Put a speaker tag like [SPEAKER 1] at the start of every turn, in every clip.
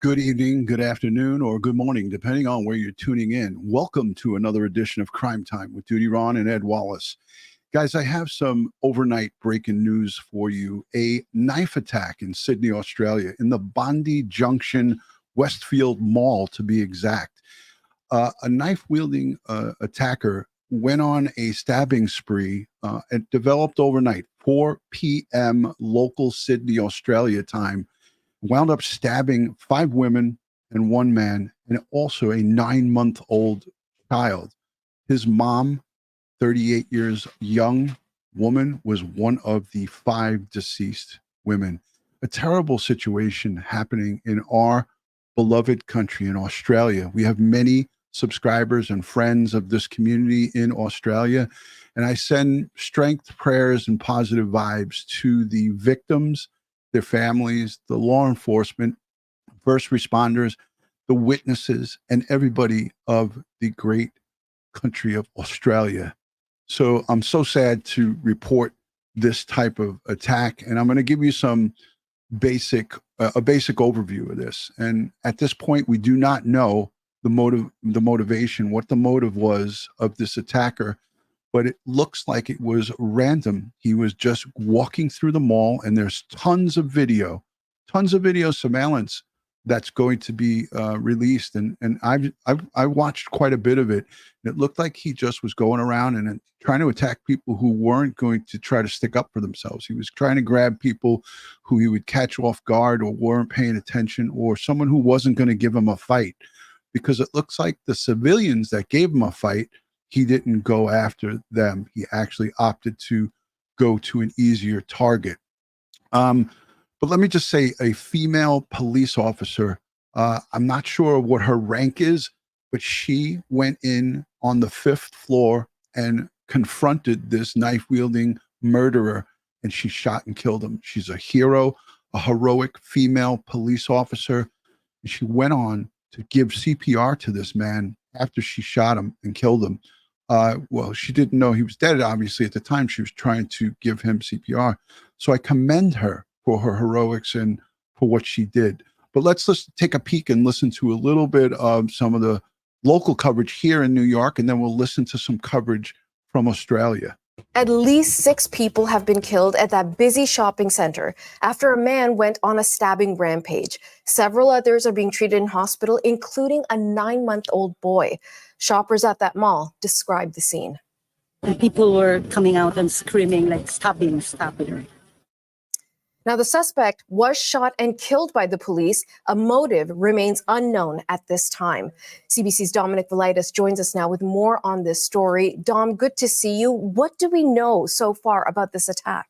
[SPEAKER 1] Good evening, good afternoon, or good morning, depending on where you're tuning in. Welcome to another edition of Crime Time with DutyRon and Ed Wallace. Guys, I have some overnight breaking news for you. A knife attack in Sydney, Australia, in the Bondi Junction Westfield Mall, to be exact. A knife-wielding attacker went on a stabbing spree. It developed overnight, 4 p.m. local Sydney, Australia time. Wound up stabbing 5 women and 1 man, and also a 9-month-old child. His mom, 38 years young woman, was one of the 5 deceased women. A terrible situation happening in our beloved country in Australia. We have many subscribers and friends of this community in Australia, and I send strength, prayers, and positive vibes to the victims, their families, the law enforcement, first responders, the witnesses, and everybody of the great country of Australia. So I'm so sad to report this type of attack, and I'm going to give you some basic overview of this. And at this point, we do not know the motivation, what the motive was of this attacker, but it looks like it was random. He was just walking through the mall, and there's tons of video surveillance that's going to be released. And I watched quite a bit of it. And it looked like he just was going around and trying to attack people who weren't going to try to stick up for themselves. He was trying to grab people who he would catch off guard or weren't paying attention, or someone who wasn't going to give him a fight, because it looks like the civilians that gave him a fight, he didn't go after them. He actually opted to go to an easier target. But let me just say, a female police officer, I'm not sure what her rank is, but she went in on the 5th floor and confronted this knife-wielding murderer, and she shot and killed him. She's a hero, a heroic female police officer. And she went on to give CPR to this man after she shot him and killed him. Well, she didn't know he was dead, obviously. At the time, she was trying to give him CPR. So I commend her for her heroics and for what she did. But let's take a peek and listen to a little bit of some of the local coverage here in New York, and then we'll listen to some coverage from Australia.
[SPEAKER 2] At least 6 people have been killed at that busy shopping center after a man went on a stabbing rampage. Several others are being treated in hospital, including a 9-month-old boy. Shoppers at that mall described the scene.
[SPEAKER 3] And people were coming out and screaming, like, stabbing.
[SPEAKER 2] Now, the suspect was shot and killed by the police. A motive remains unknown at this time. CBC's Dominic Velitis joins us now with more on this story. Dom, good to see you. What do we know so far about this attack?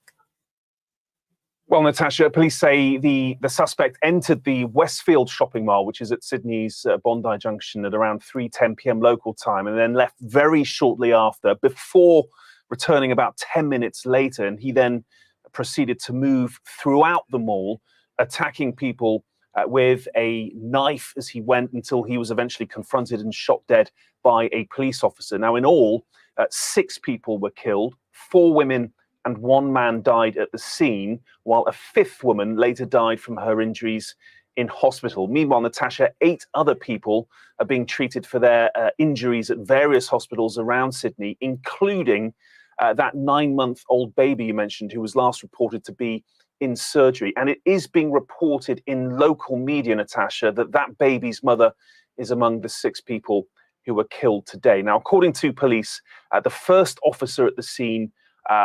[SPEAKER 4] Well, Natasha, police say the suspect entered the Westfield shopping mall, which is at Sydney's Bondi Junction, at around 3:10 p.m. local time, and then left very shortly after, before returning about 10 minutes later. And he then proceeded to move throughout the mall, attacking people with a knife as he went, until he was eventually confronted and shot dead by a police officer. Now, in all, 6 people were killed, 4 women and 1 man died at the scene, while a 5th woman later died from her injuries in hospital. Meanwhile, Natasha, 8 other people are being treated for their injuries at various hospitals around Sydney, including that 9-month-old baby you mentioned, who was last reported to be in surgery. And it is being reported in local media, Natasha, that baby's mother is among the 6 people who were killed today. Now, according to police, the first officer at the scene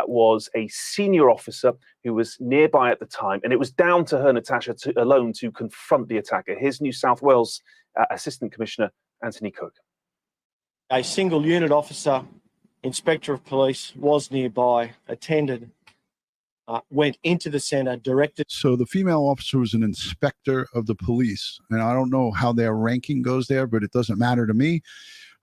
[SPEAKER 4] was a senior officer who was nearby at the time, and it was down to her, Natasha, alone to confront the attacker. Here's New South Wales Assistant Commissioner Anthony Cook.
[SPEAKER 5] A single unit officer, Inspector of Police, was nearby, attended, went into the centre, directed.
[SPEAKER 1] So the female officer was an inspector of the police, and I don't know how their ranking goes there, but it doesn't matter to me.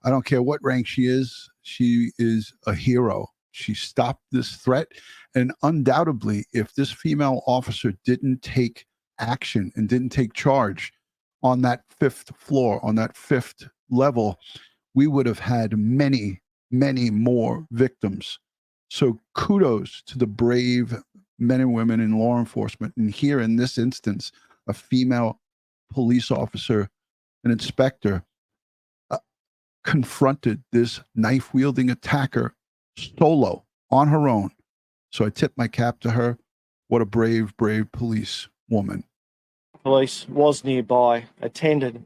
[SPEAKER 1] I don't care what rank she is. She is a hero. She stopped this threat. And undoubtedly, if this female officer didn't take action and didn't take charge on that 5th floor, on that 5th level, we would have had many, many more victims. So kudos to the brave men and women in law enforcement. And here in this instance, a female police officer, an inspector, confronted this knife-wielding attacker solo on her own. So I tip my cap to her. What a brave, brave police woman.
[SPEAKER 5] Police was nearby, attended,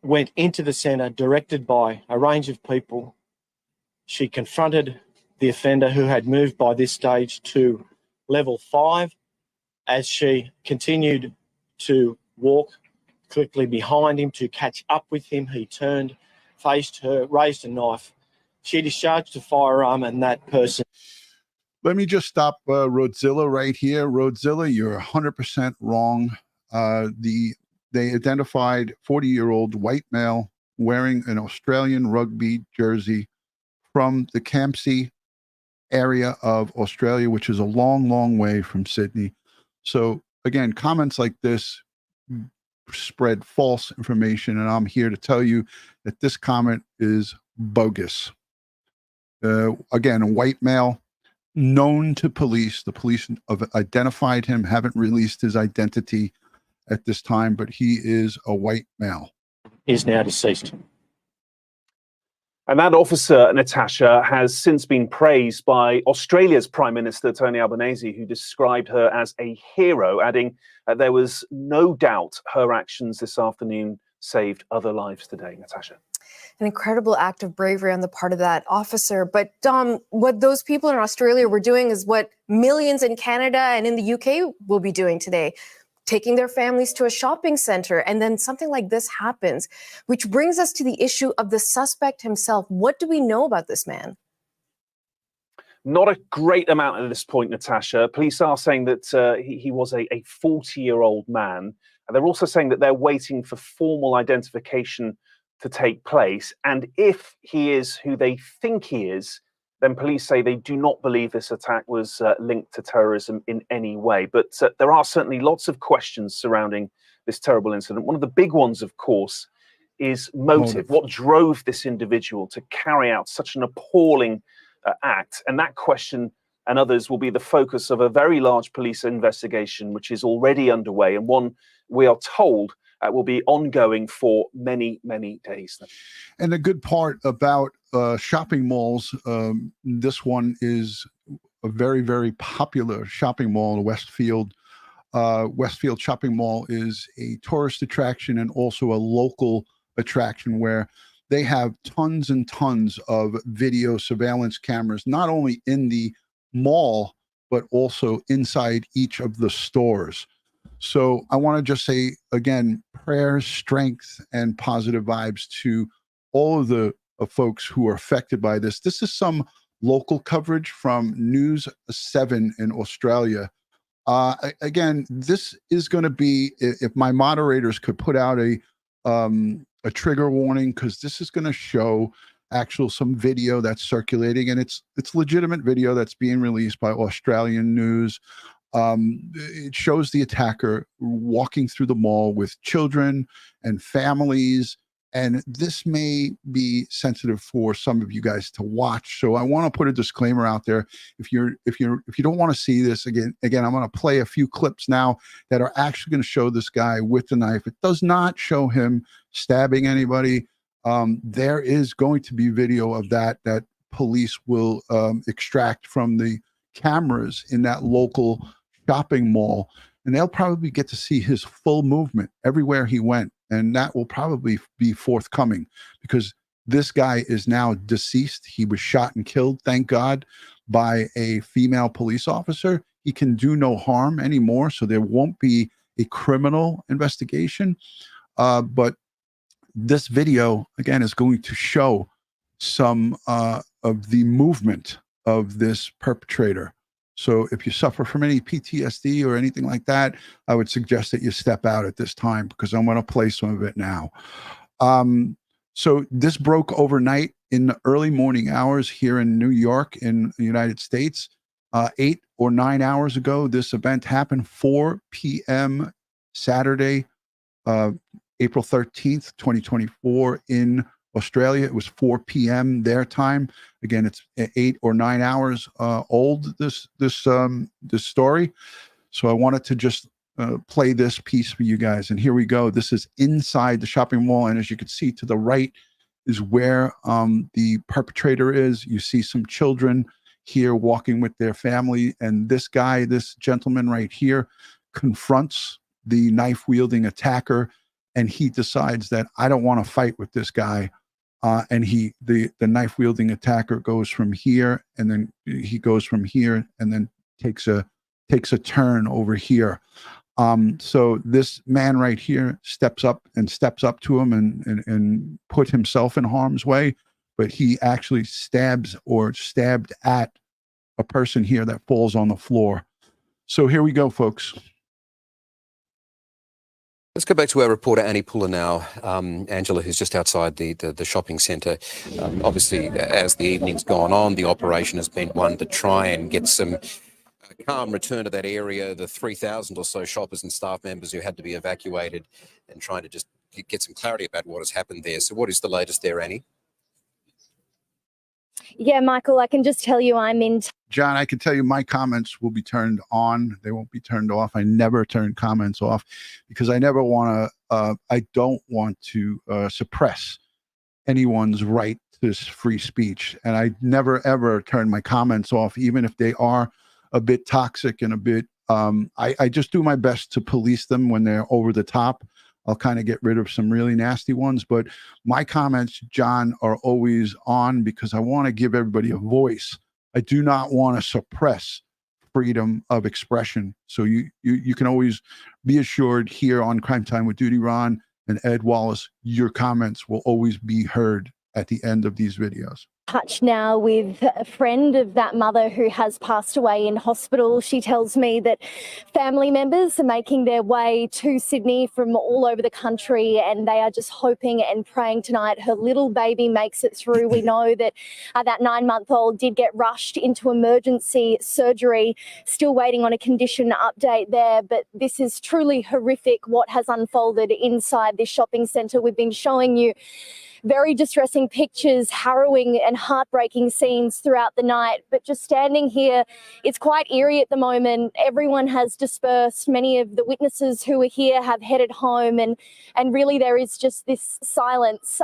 [SPEAKER 5] went into the centre, directed by a range of people. She confronted the offender, who had moved by this stage to level 5. As she continued to walk quickly behind him to catch up with him, he turned, faced her, raised a knife. She discharged a firearm, and that person...
[SPEAKER 1] Let me just stop Roadzilla right here. Roadzilla, you're 100% wrong. They identified 40-year-old white male wearing an Australian rugby jersey from the Campsie area of Australia, which is a long, long way from Sydney. So again, comments like this spread false information, and I'm here to tell you that this comment is bogus. Again, a white male, known to police. The police have identified him, haven't released his identity at this time, but he is a white male.
[SPEAKER 5] Is now deceased.
[SPEAKER 4] And that officer, Natasha, has since been praised by Australia's Prime Minister, Tony Albanese, who described her as a hero, adding there was no doubt her actions this afternoon saved other lives today. Natasha.
[SPEAKER 2] An incredible act of bravery on the part of that officer. But Dom, what those people in Australia were doing is what millions in Canada and in the UK will be doing today, taking their families to a shopping center, and then something like this happens, which brings us to the issue of the suspect himself. What do we know about this man?
[SPEAKER 4] Not a great amount at this point, Natasha. Police are saying that he was a 40-year-old man. And they're also saying that they're waiting for formal identification to take place. And if he is who they think he is, then police say they do not believe this attack was linked to terrorism in any way. But there are certainly lots of questions surrounding this terrible incident. One of the big ones, of course, is motive. What drove this individual to carry out such an appalling act? And that question and others will be the focus of a very large police investigation, which is already underway, and one we are told will be ongoing for many, many days.
[SPEAKER 1] And the good part about shopping malls, this one is a very, very popular shopping mall, Westfield. Westfield Shopping Mall is a tourist attraction and also a local attraction where they have tons and tons of video surveillance cameras, not only in the mall, but also inside each of the stores. So I want to just say, again, prayers, strength, and positive vibes to all of the folks who are affected by this. This is some local coverage from News 7 in Australia. Again, this is going to be, if my moderators could put out a trigger warning, because this is going to show some video that's circulating, and it's legitimate video that's being released by Australian news. It shows the attacker walking through the mall with children and families, and this may be sensitive for some of you guys to watch. So I want to put a disclaimer out there. If you don't want to see this, again, I'm going to play a few clips now that are actually going to show this guy with the knife. It does not show him stabbing anybody. There is going to be video of that police will extract from the cameras in that local shopping mall, and they'll probably get to see his full movement everywhere he went, and that will probably be forthcoming because this guy is now deceased. He was shot and killed, thank God, by a female police officer. He can do no harm anymore, so there won't be a criminal investigation. But this video, again, is going to show some of the movement of this perpetrator. So if you suffer from any PTSD or anything like that, I would suggest that you step out at this time because I'm going to play some of it now. So this broke overnight in the early morning hours here in New York in the United States. 8 or 9 hours ago, this event happened, 4 p.m. Saturday, April 13th, 2024 in Australia. It was 4 p.m. their time. Again, it's 8 or 9 hours old, this story. So I wanted to just play this piece for you guys. And here we go. This is inside the shopping mall. And as you can see to the right is where the perpetrator is. You see some children here walking with their family. And this guy, this gentleman right here, confronts the knife-wielding attacker. And he decides that I don't want to fight with this guy. And the knife-wielding attacker goes from here, and then he goes from here, and then takes a turn over here. So this man right here steps up to him and put himself in harm's way, but he actually stabbed at a person here that falls on the floor. So here we go, folks.
[SPEAKER 6] Let's go back to our reporter, Annie Puller now. Angela, who's just outside the shopping centre. Obviously, as the evening's gone on, the operation has been one to try and get some calm return to that area. The 3,000 or so shoppers and staff members who had to be evacuated, and trying to just get some clarity about what has happened there. So what is the latest there, Annie?
[SPEAKER 7] Yeah, Michael, I can just tell you I'm in.
[SPEAKER 1] John, I can tell you my comments will be turned on. They won't be turned off. I never turn comments off because I never want to, I don't want to suppress anyone's right to free speech. And I never, ever turn my comments off, even if they are a bit toxic and a bit, I just do my best to police them when they're over the top. I'll kind of get rid of some really nasty ones, but my comments, John, are always on because I want to give everybody a voice. I do not want to suppress freedom of expression. So you can always be assured here on Crime Time with DutyRon and Ed Wallace, your comments will always be heard at the end of these videos.
[SPEAKER 7] Touch now with a friend of that mother who has passed away in hospital. She tells me that family members are making their way to Sydney from all over the country, and they are just hoping and praying tonight her little baby makes it through. We know that that 9-month-old did get rushed into emergency surgery, still waiting on a condition update there, but this is truly horrific what has unfolded inside this shopping centre. We've been showing you very distressing pictures, harrowing and heartbreaking scenes throughout the night. But just standing here, it's quite eerie at the moment. Everyone has dispersed. Many of the witnesses who were here have headed home, and really there is just this silence.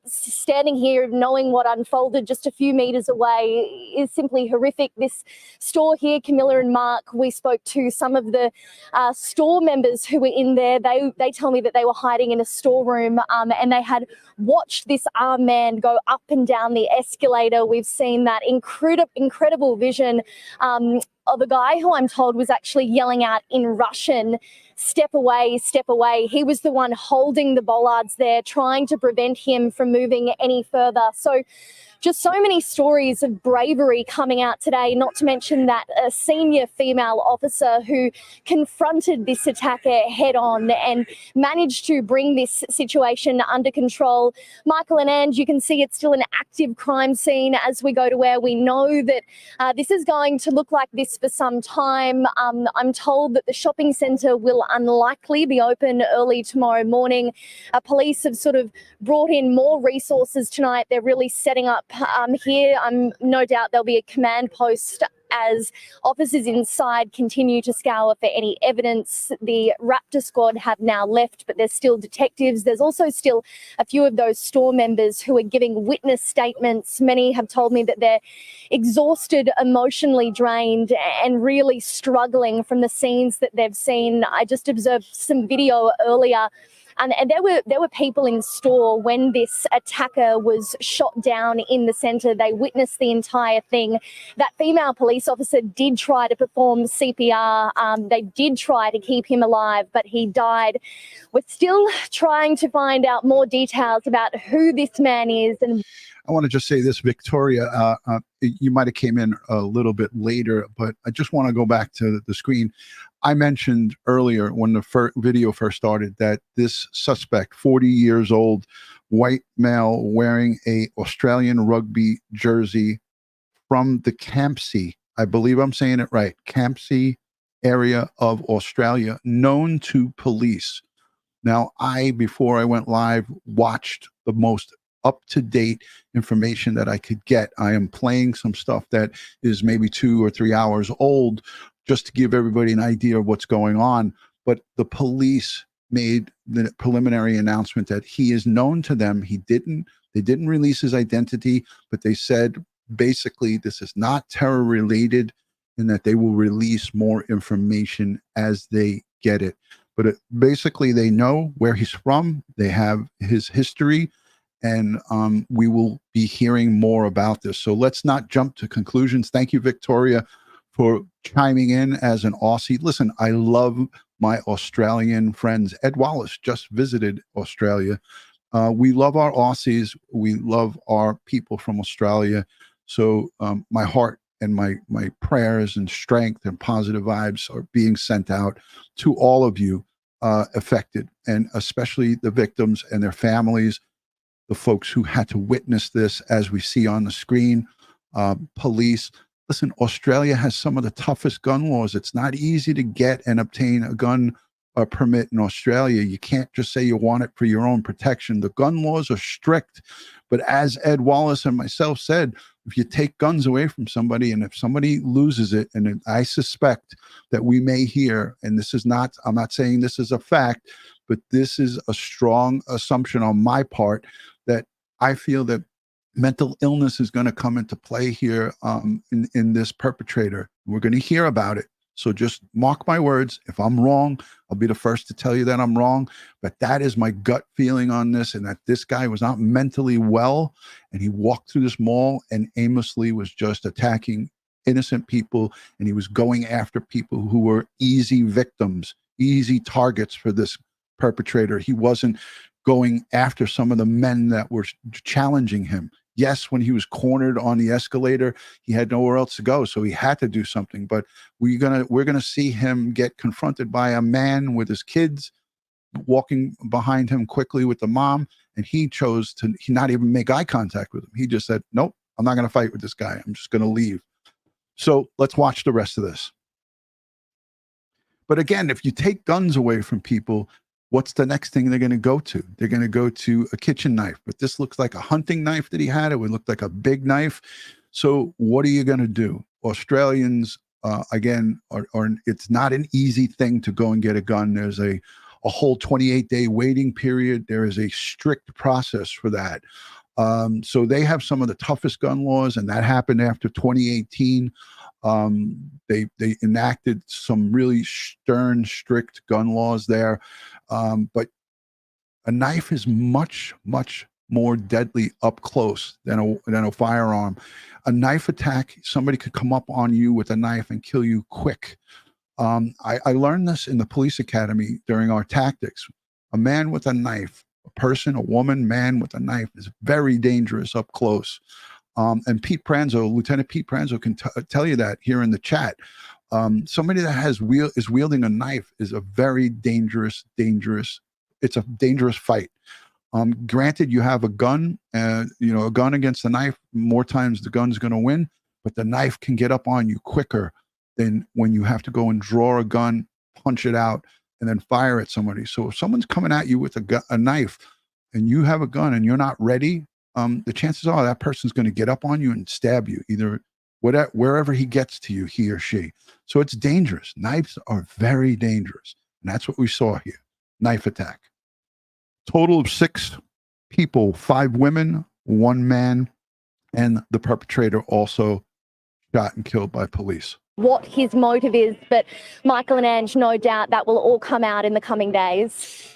[SPEAKER 7] Standing here, knowing what unfolded just a few metres away is simply horrific. This store here, Camilla and Mark, we spoke to some of the store members who were in there. They tell me that they were hiding in a storeroom and they had watched this armed man go up and down the escalator. We've seen that incredible vision of a guy who I'm told was actually yelling out in Russian, "Step away, step away." He was the one holding the bollards there, trying to prevent him from moving any further. So just so many stories of bravery coming out today, not to mention that a senior female officer who confronted this attacker head on and managed to bring this situation under control. Michael and Ange, you can see it's still an active crime scene as we go to where we know that this is going to look like this for some time. I'm told that the shopping centre will unlikely be open early tomorrow morning. Police have sort of brought in more resources tonight. They're really setting up here. No doubt there'll be a command post as officers inside continue to scour for any evidence. The Raptor squad have now left, but there's still detectives. There's also still a few of those store members who are giving witness statements. Many have told me that they're exhausted, emotionally drained, and really struggling from the scenes that they've seen. I just observed some video earlier. And there were people in store when this attacker was shot down in the centre. They witnessed the entire thing. That female police officer did try to perform CPR. They did try to keep him alive, but he died. We're still trying to find out more details about who this man is. And
[SPEAKER 1] I want to just say this, Victoria, you might have came in a little bit later, but I just want to go back to the screen. I mentioned earlier when the video first started that this suspect, 40 years old, white male wearing a Australian rugby jersey from the Campsie, I believe I'm saying it right, Campsie area of Australia, known to police. Now, before I went live, watched the most up-to-date information that I could get. I am playing some stuff that is maybe 2 or 3 hours old just to give everybody an idea of what's going on. but the police made the preliminary announcement that he is known to them. They didn't release his identity, but they said basically this is not terror related and that they will release more information as they get it. But basically they know where he's from. They have his history, and we will be hearing more about this. So let's not jump to conclusions. Thank you, Victoria, for chiming in as an Aussie. Listen, I love my Australian friends. Ed Wallace just visited Australia. We love our Aussies. We love our people from Australia. So my heart and my prayers and strength and positive vibes are being sent out to all of you affected, and especially the victims and their families, the folks who had to witness this, as we see on the screen, police. Listen, Australia has some of the toughest gun laws. It's not easy to get and obtain a gun permit in Australia. You can't just say you want it for your own protection. The gun laws are strict. But as Ed Wallace and myself said, if you take guns away from somebody, and if somebody loses it, and I suspect that we may hear, and this is not, I'm not saying this is a fact, but this is a strong assumption on my part, that I feel that mental illness is going to come into play here in this perpetrator. We're going to hear about it. So just mark my words. If I'm wrong, I'll be the first to tell you that I'm wrong. But that is my gut feeling on this, and that this guy was not mentally well, and he walked through this mall and aimlessly was just attacking innocent people, and he was going after people who were easy victims, easy targets for this perpetrator. He wasn't going after some of the men that were challenging him. Yes, when he was cornered on the escalator, he had nowhere else to go, so he had to do something. But we're gonna see him get confronted by a man with his kids walking behind him quickly with the mom, and he chose to not even make eye contact with him. He just said, "Nope, I'm not gonna fight with this guy. I'm just gonna leave." So let's watch the rest of this. But again, if you take guns away from people, what's the next thing they're going to go to? They're going to go to a kitchen knife. But this looks like a hunting knife that he had. It would look like a big knife. So what are you going to do? Australians, again, are it's not an easy thing to go and get a gun. There's a whole 28-day waiting period. There is a strict process for that. So they have some of the toughest gun laws, and that happened after 2018. They enacted some really stern, strict gun laws there. But a knife is much, much more deadly up close than a firearm. A knife attack, somebody could come up on you with a knife and kill you quick. I learned this in the police academy during our tactics. A man with a knife, a person, a woman, man with a knife is very dangerous up close. And Pete Pranzo, Lieutenant Pete Pranzo can tell you that here in the chat. Somebody that is wielding a knife is a very dangerous, it's a dangerous fight. Granted, you have a gun, a gun against the knife, more times the gun's going to win, but the knife can get up on you quicker than when you have to go and draw a gun, punch it out, and then fire at somebody. So if someone's coming at you with a knife and you have a gun and you're not ready, the chances are that person's going to get up on you and stab you, either wherever he gets to you, he or she. So it's dangerous. Knives are very dangerous. And that's what we saw here. Knife attack. Total of 6 people, 5 women, 1 man, and the perpetrator also shot and killed by police.
[SPEAKER 7] What his motive is, but Michael and Ange, no doubt that will all come out in the coming days.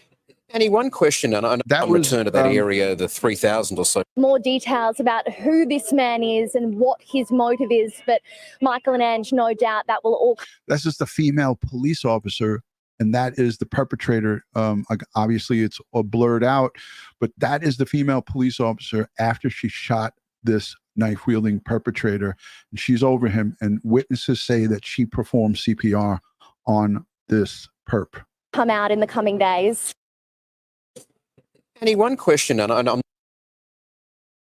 [SPEAKER 6] Annie, one question, and I know
[SPEAKER 1] That
[SPEAKER 6] on
[SPEAKER 1] was,
[SPEAKER 6] return to that area, the 3,000 or so.
[SPEAKER 7] More details about who this man is and what his motive is, but Michael and Ange, no doubt that will all.
[SPEAKER 1] That's just a female police officer, and that is the perpetrator. Obviously, it's blurred out, but that is the female police officer after she shot this knife-wielding perpetrator, and she's over him, and witnesses say that she performed CPR on this perp.
[SPEAKER 7] Come out in the coming days.
[SPEAKER 6] Annie, one question, and I'm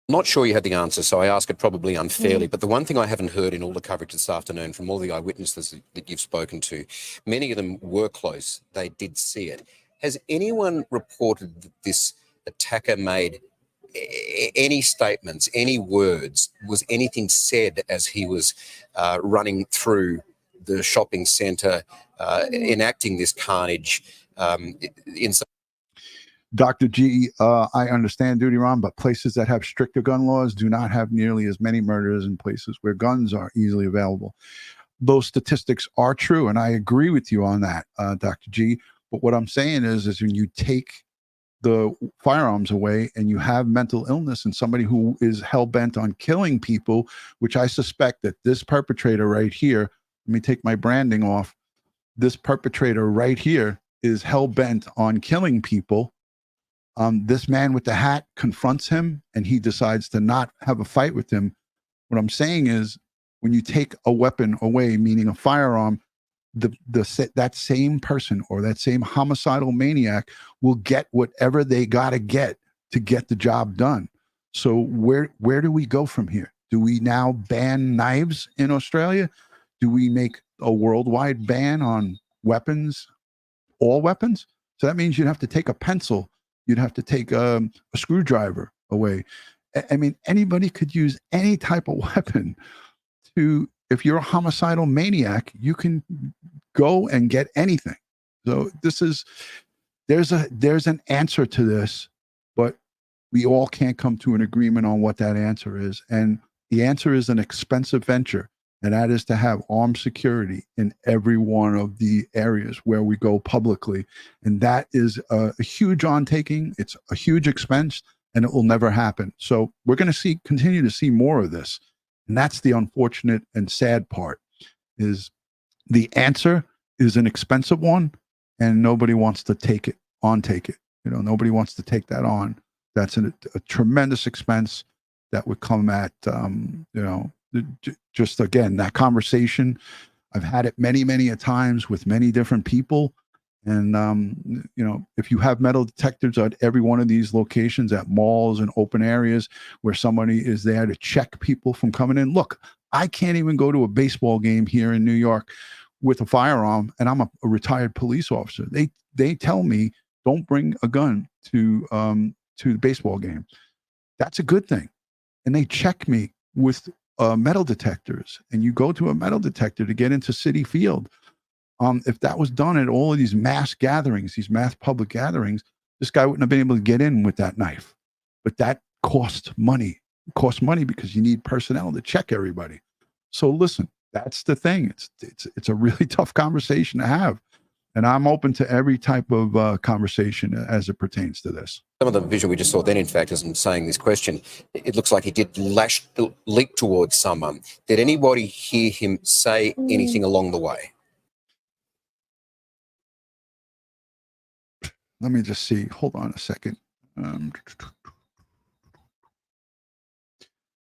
[SPEAKER 6] not sure you had the answer, so I ask it probably unfairly, but the one thing I haven't heard in all the coverage this afternoon from all the eyewitnesses that you've spoken to, many of them were close. They did see it. Has anyone reported that this attacker made any statements, any words? Was anything said as he was running through the shopping centre, enacting this carnage in some.
[SPEAKER 1] Dr. G, I understand DutyRon, but places that have stricter gun laws do not have nearly as many murders in places where guns are easily available. Those statistics are true, and I agree with you on that, Dr. G. But what I'm saying is when you take the firearms away and you have mental illness and somebody who is hell-bent on killing people, which I suspect that this perpetrator right here, let me take my branding off, this perpetrator right here is hell-bent on killing people. This man with the hat confronts him and he decides to not have a fight with him. What I'm saying is when you take a weapon away, meaning a firearm, that same person or that same homicidal maniac will get whatever they got to get the job done. So where do we go from here? Do we now ban knives in Australia? Do we make a worldwide ban on weapons, all weapons? So that means you'd have to take a pencil. You'd have to take a screwdriver away. I mean, anybody could use any type of weapon to, if you're a homicidal maniac, you can go and get anything. So there's an answer to this, but we all can't come to an agreement on what that answer is. And the answer is an expensive venture, and that is to have armed security in every one of the areas where we go publicly. And that is a huge undertaking. It's a huge expense, and it will never happen. So we're going to continue to see more of this. And that's the unfortunate and sad part, is the answer is an expensive one, and nobody wants to take it. You know, nobody wants to take that on. That's a tremendous expense that would come at, just again, that conversation. I've had it many a times with many different people. And, if you have metal detectors at every one of these locations, at malls and open areas where somebody is there to check people from coming in. Look, I can't even go to a baseball game here in New York with a firearm, and I'm a retired police officer. They tell me, don't bring a gun to the baseball game. That's a good thing. And they check me with metal detectors. And you go to a metal detector to get into Citi Field. If that was done at all of these mass gatherings, these mass public gatherings, this guy wouldn't have been able to get in with that knife. But that costs money. It costs money because you need personnel to check everybody. So listen, that's the thing. It's a really tough conversation to have. And I'm open to every type of conversation as it pertains to this.
[SPEAKER 6] Some of the visual we just saw then, in fact, isn't saying this question. It looks like he did leap towards someone. Did anybody hear him say anything along the way?
[SPEAKER 1] Let me just see. Hold on a second.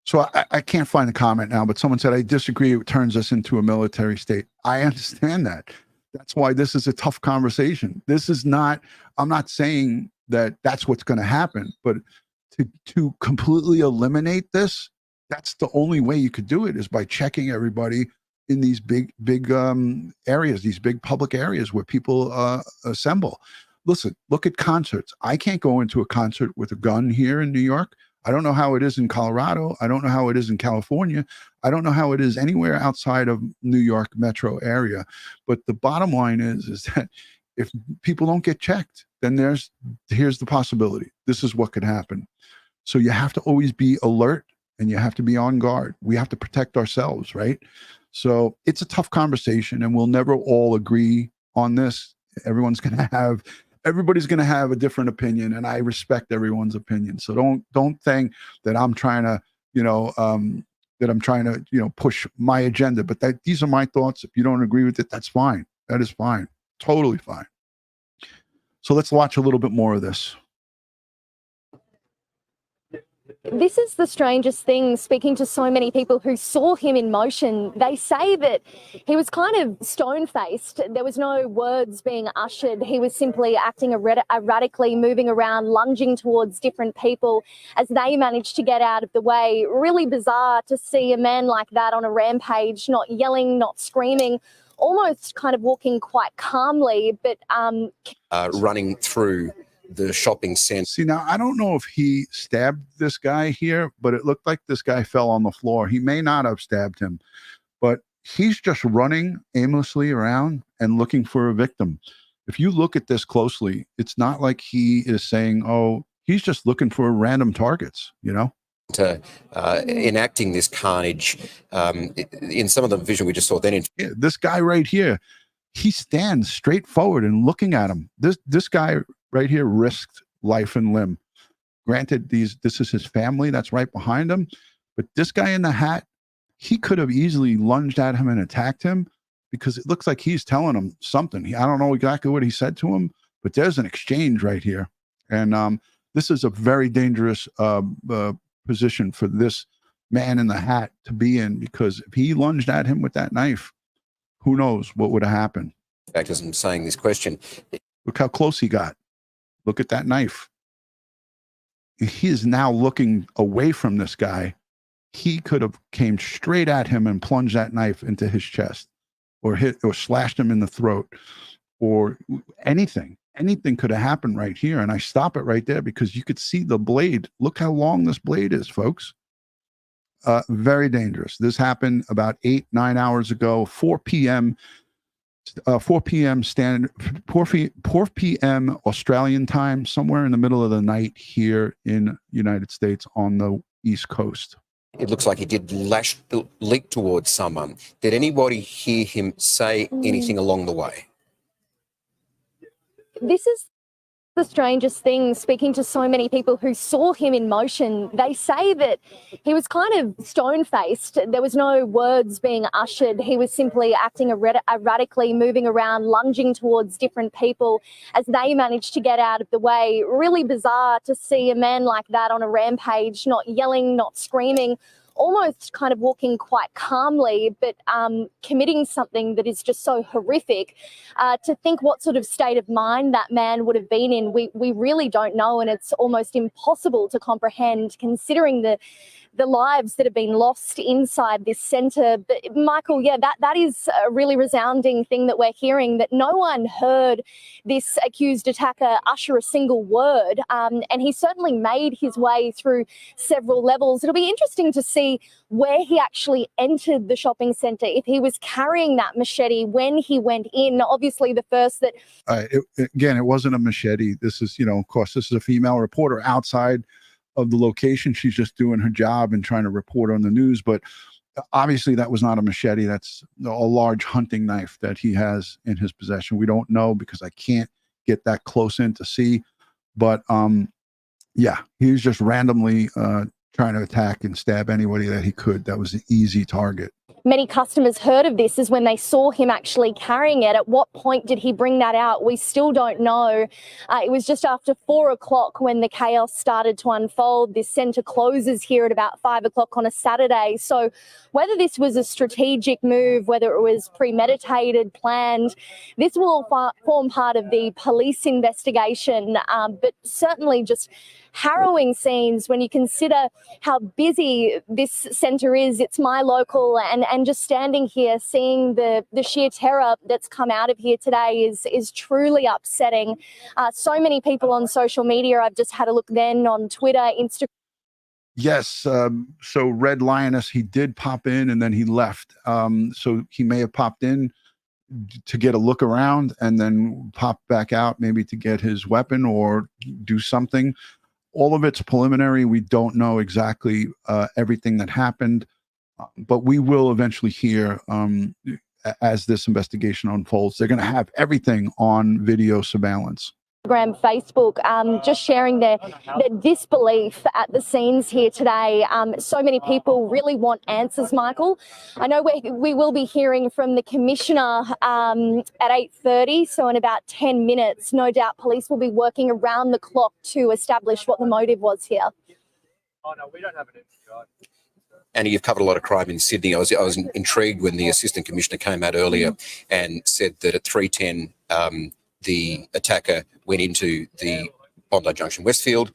[SPEAKER 1] So I can't find the comment now, but someone said, I disagree. It turns us into a military state. I understand that. That's why this is a tough conversation. This is not, I'm not saying that that's what's going to happen, but to completely eliminate this, that's the only way you could do it, is by checking everybody in these big areas, these big public areas where people assemble. Listen, look at concerts. I can't go into a concert with a gun here in New York. I don't know how it is in Colorado. I don't know how it is in California. I don't know how it is anywhere outside of New York metro area. But the bottom line is that if people don't get checked, then here's the possibility. This is what could happen. So you have to always be alert and you have to be on guard. We have to protect ourselves, right? So it's a tough conversation, and we'll never all agree on this. Everybody's going to have a different opinion, and I respect everyone's opinion. So don't think that I'm trying to, push my agenda, but these are my thoughts. If you don't agree with it, that's fine. That is fine. Totally fine. So let's watch a little bit more of this.
[SPEAKER 7] This is the strangest thing, speaking to so many people who saw him in motion. They say that he was kind of stone-faced. There was no words being ushered. He was simply acting erratically, moving around, lunging towards different people as they managed to get out of the way. Really bizarre to see a man like that on a rampage, not yelling, not screaming, almost kind of walking quite calmly, but
[SPEAKER 6] running through the shopping center.
[SPEAKER 1] See, now I don't know if he stabbed this guy here, but it looked like this guy fell on the floor. He may not have stabbed him, but he's just running aimlessly around and looking for a victim. If you look at this closely, it's not like he is saying, oh, he's just looking for random targets, you know?
[SPEAKER 6] Enacting this carnage in some of the vision we just saw then.
[SPEAKER 1] Yeah, this guy right here, he stands straight forward and looking at him. This guy right here risked life and limb. Granted, this is his family that's right behind him, but this guy in the hat, he could have easily lunged at him and attacked him because it looks like he's telling him something. I don't know exactly what he said to him, but there's an exchange right here. And this is a very dangerous position for this man in the hat to be in, because if he lunged at him with that knife, who knows what would have happened.
[SPEAKER 6] In fact, as I'm saying this question,
[SPEAKER 1] look how close he got. Look at that knife. He is now looking away from this guy. He could have came straight at him and plunged that knife into his chest, or hit or slashed him in the throat, or anything. Anything could have happened right here. And I stop it right there because you could see the blade. Look how long this blade is, folks. Very dangerous. This happened about 8-9 hours ago, 4 p.m. 4 p.m. standard, 4 p.m. Australian time, somewhere in the middle of the night here in United States on the East Coast.
[SPEAKER 6] It looks like he did leap towards someone. Did anybody hear him say anything along the way?
[SPEAKER 7] This is the strangest thing, speaking to so many people who saw him in motion. They say that he was kind of stone-faced. There was no words being ushered. He was simply acting erratically, moving around, lunging towards different people as they managed to get out of the way. Really bizarre to see a man like that on a rampage, not yelling, not screaming, almost kind of walking quite calmly, but committing something that is just so horrific. To think what sort of state of mind that man would have been in, we really don't know, and it's almost impossible to comprehend considering the lives that have been lost inside this centre. But Michael, yeah, that is a really resounding thing that we're hearing, that no one heard this accused attacker utter a single word, and he certainly made his way through several levels. It'll be interesting to see where he actually entered the shopping centre, if he was carrying that machete when he went in. Obviously, the first that...
[SPEAKER 1] Again, it wasn't a machete. This is, of course, this is a female reporter outside of the location. She's just doing her job and trying to report on the news. But obviously that was not a machete. That's a large hunting knife that he has in his possession. We don't know because I can't get that close in to see. But yeah, he was just randomly trying to attack and stab anybody that he could. That was an easy target.
[SPEAKER 7] Many customers heard of this is when they saw him actually carrying it. At what point did he bring that out? We still don't know. It was just after 4 o'clock when the chaos started to unfold. This centre closes here at about 5 o'clock on a Saturday. So whether this was a strategic move, whether it was premeditated, planned, this will form part of the police investigation. But certainly just harrowing scenes when you consider how busy this centre is. It's my local, and just standing here seeing the sheer terror that's come out of here today is truly upsetting. So many people on social media, I've just had a look then on Twitter, Instagram.
[SPEAKER 1] Yes, so Red Lioness, he did pop in and then he left. So he may have popped in to get a look around and then pop back out, maybe to get his weapon or do something. All of it's preliminary. We don't know exactly everything that happened, but we will eventually hear as this investigation unfolds. They're going to have everything on video surveillance.
[SPEAKER 7] Facebook, just sharing their disbelief at the scenes here today. So many people really want answers, Michael. I know we will be hearing from the Commissioner at 8:30, so in about 10 minutes. No doubt police will be working around the clock to establish what the motive was here.
[SPEAKER 8] Oh, no, we don't have an interview.
[SPEAKER 6] Annie, you've covered a lot of crime in Sydney. I was intrigued when the Assistant Commissioner came out earlier and said that at 3:10, the attacker went into the Bondi Junction Westfield,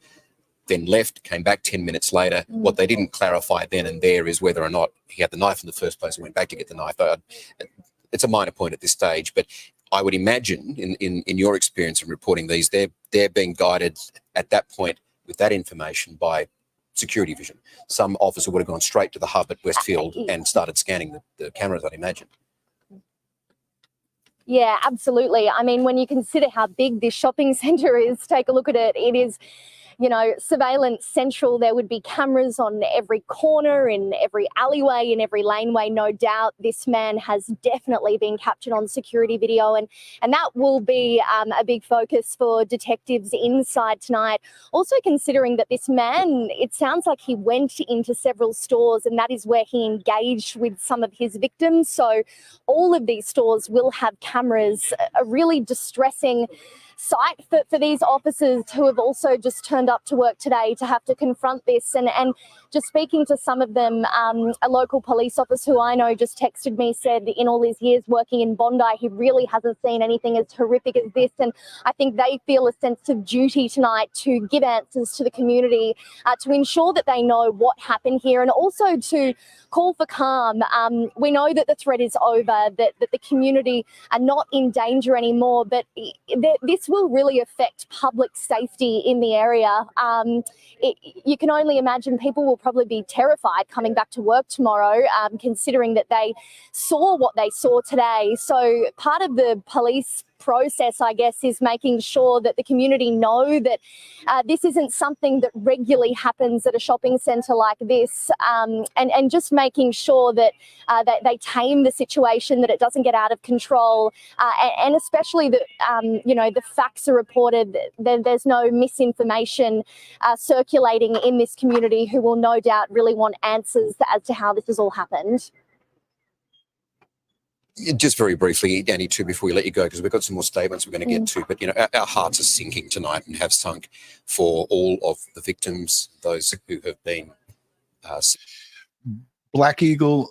[SPEAKER 6] then left, came back 10 minutes later. What they didn't clarify then and there is whether or not he had the knife in the first place and went back to get the knife. It's a minor point at this stage, but I would imagine in your experience in reporting these, they're being guided at that point with that information by security vision. Some officer would have gone straight to the hub at Westfield and started scanning the cameras, I'd imagine.
[SPEAKER 7] Yeah, absolutely. I mean, when you consider how big this shopping centre is, take a look at it. It is, you know, surveillance central. There would be cameras on every corner, in every alleyway, in every laneway. No doubt this man has definitely been captured on security video, and that will be a big focus for detectives inside tonight. Also considering that this man, it sounds like he went into several stores and that is where he engaged with some of his victims. So all of these stores will have cameras. A really distressing sight for these officers who have also just turned up to work today to have to confront this. And just speaking to some of them, a local police officer who I know just texted me, said in all his years working in Bondi, he really hasn't seen anything as horrific as this. And I think they feel a sense of duty tonight to give answers to the community, to ensure that they know what happened here, and also to call for calm. We know that the threat is over, that the community are not in danger anymore, but this will really affect public safety in the area. You can only imagine people will probably be terrified coming back to work tomorrow, considering that they saw what they saw today. So part of the police process, I guess, is making sure that the community know that this isn't something that regularly happens at a shopping centre like this, and just making sure that they tame the situation, that it doesn't get out of control, and especially that the facts are reported, there's no misinformation circulating in this community, who will no doubt really want answers as to how this has all happened.
[SPEAKER 6] Just very briefly, Danny, too, before we let you go, because we've got some more statements we're going to get to, but, our hearts are sinking tonight and have sunk for all of the victims, those who have been...
[SPEAKER 1] Black Eagle,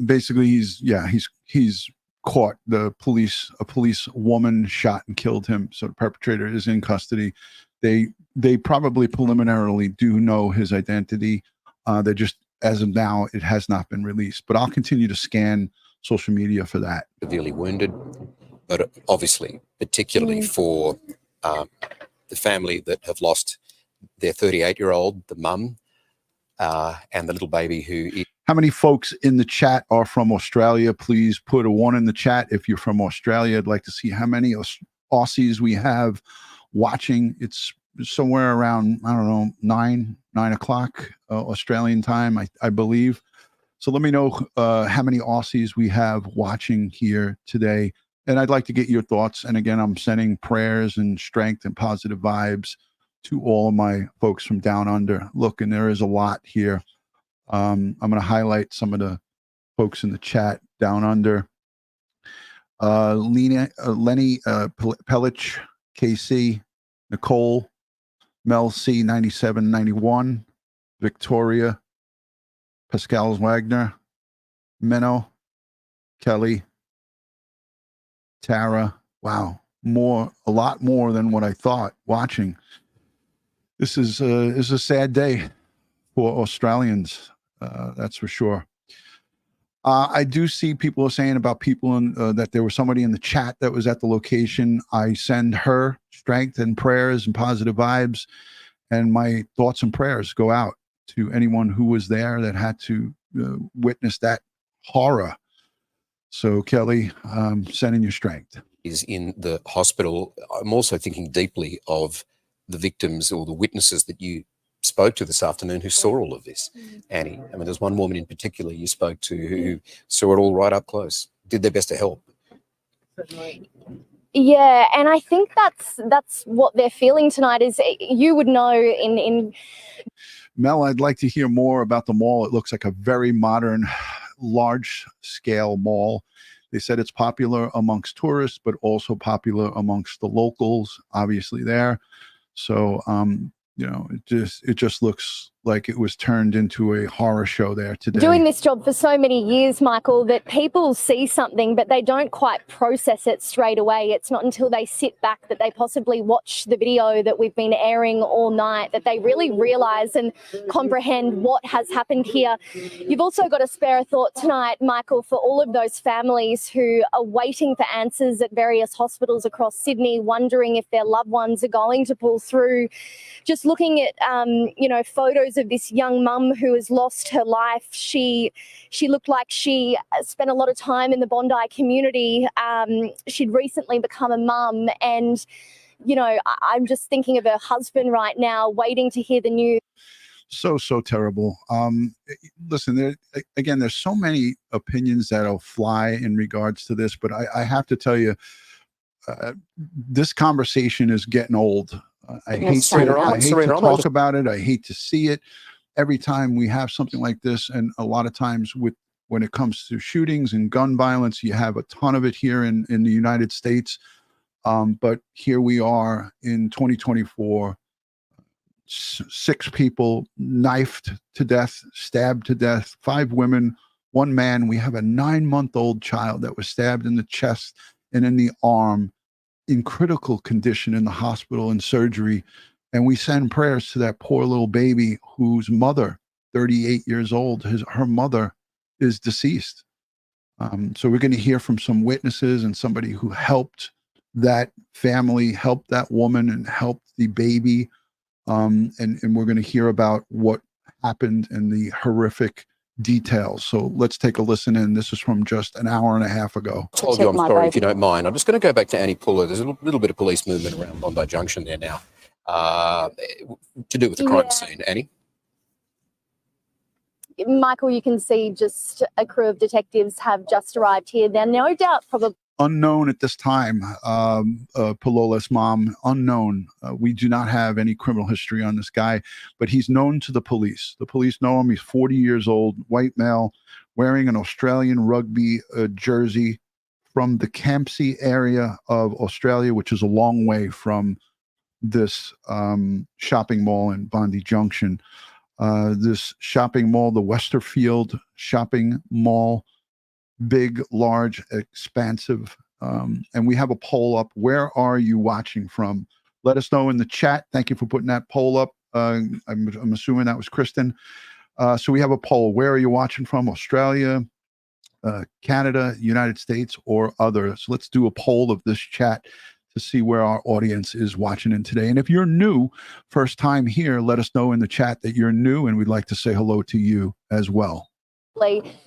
[SPEAKER 1] basically, he's caught. A police woman shot and killed him, so the perpetrator is in custody. They probably preliminarily do know his identity. They're just, as of now, it has not been released, but I'll continue to scan social media for that.
[SPEAKER 6] Severely wounded, but obviously, particularly for the family that have lost their 38-year-old, the mum, and the little baby who is...
[SPEAKER 1] How many folks in the chat are from Australia? Please put a 1 in the chat if you're from Australia. I'd like to see how many Aussies we have watching. It's somewhere around, I don't know, 9 o'clock Australian time, I believe. So let me know how many Aussies we have watching here today. And I'd like to get your thoughts. And again, I'm sending prayers and strength and positive vibes to all of my folks from down under. Look, and there is a lot here. I'm going to highlight some of the folks in the chat down under. Lenny Pelich, KC, Nicole, Mel C, 9791, Victoria, Pascal Wagner, Menno, Kelly, Tara. Wow, a lot more than what I thought watching. This is a sad day for Australians, that's for sure. I do see people are saying about people that there was somebody in the chat that was at the location. I send her strength and prayers and positive vibes, and my thoughts and prayers go out to anyone who was there that had to witness that horror. So, Kelly, sending you strength.
[SPEAKER 6] Is in the hospital. I'm also thinking deeply of the victims or the witnesses that you spoke to this afternoon who saw all of this, Annie. I mean, there's one woman in particular you spoke to who saw it all right up close, did their best to help.
[SPEAKER 7] Yeah, and I think that's what they're feeling tonight. Is you would know in
[SPEAKER 1] Mel, I'd like to hear more about the mall. It looks like a very modern, large-scale mall. They said it's popular amongst tourists, but also popular amongst the locals, obviously there. So, it just looks like it was turned into a horror show there today.
[SPEAKER 7] Doing this job for so many years, Michael, that people see something, but they don't quite process it straight away. It's not until they sit back that they possibly watch the video that we've been airing all night that they really realise and comprehend what has happened here. You've also got to spare a thought tonight, Michael, for all of those families who are waiting for answers at various hospitals across Sydney, wondering if their loved ones are going to pull through. Just looking at, photos photos of this young mum who has lost her life. She looked like she spent a lot of time in the Bondi community. She'd recently become a mum, and you know, I'm just thinking of her husband right now, waiting to hear the news.
[SPEAKER 1] So terrible. Listen, there's so many opinions that'll fly in regards to this, but I have to tell you, this conversation is getting old. I hate to talk about it. I hate to see it every time we have something like this. And a lot of times when it comes to shootings and gun violence, you have a ton of it here in the United States. But here we are in 2024, 6 people knifed to death, stabbed to death, 5 women, 1 man. We have a 9-month-old child that was stabbed in the chest and in the arm, in critical condition in the hospital in surgery. And we send prayers to that poor little baby whose mother, 38 years old, her mother is deceased. So we're going to hear from some witnesses and somebody who helped that family, helped that woman, and helped the baby. And we're going to hear about what happened and the horrific details. So let's take a listen in. This is from just an hour and a half ago.
[SPEAKER 6] I told you I'm sorry if you don't mind. I'm just going to go back to Annie Puller. There's a little bit of police movement around Bondi Junction there now to do with the crime scene. Annie?
[SPEAKER 7] Michael, you can see just a crew of detectives have just arrived here. They're no doubt probably
[SPEAKER 1] unknown at this time. Palola's mom, unknown. We do not have any criminal history on this guy, but he's known to the police. The police know him. He's 40 years old, white male, wearing an Australian rugby jersey from the Campsie area of Australia, which is a long way from this shopping mall in Bondi Junction. This shopping mall, the Westfield shopping mall, big, large, expansive. And we have a poll up. Where are you watching from? Let us know in the chat. Thank you for putting that poll up. I'm assuming that was Kristen. So we have a poll. Where are you watching from? Australia, Canada, United States, or other? So let's do a poll of this chat to see where our audience is watching in today. And if you're new, first time here, let us know in the chat that you're new, and we'd like to say hello to you as well.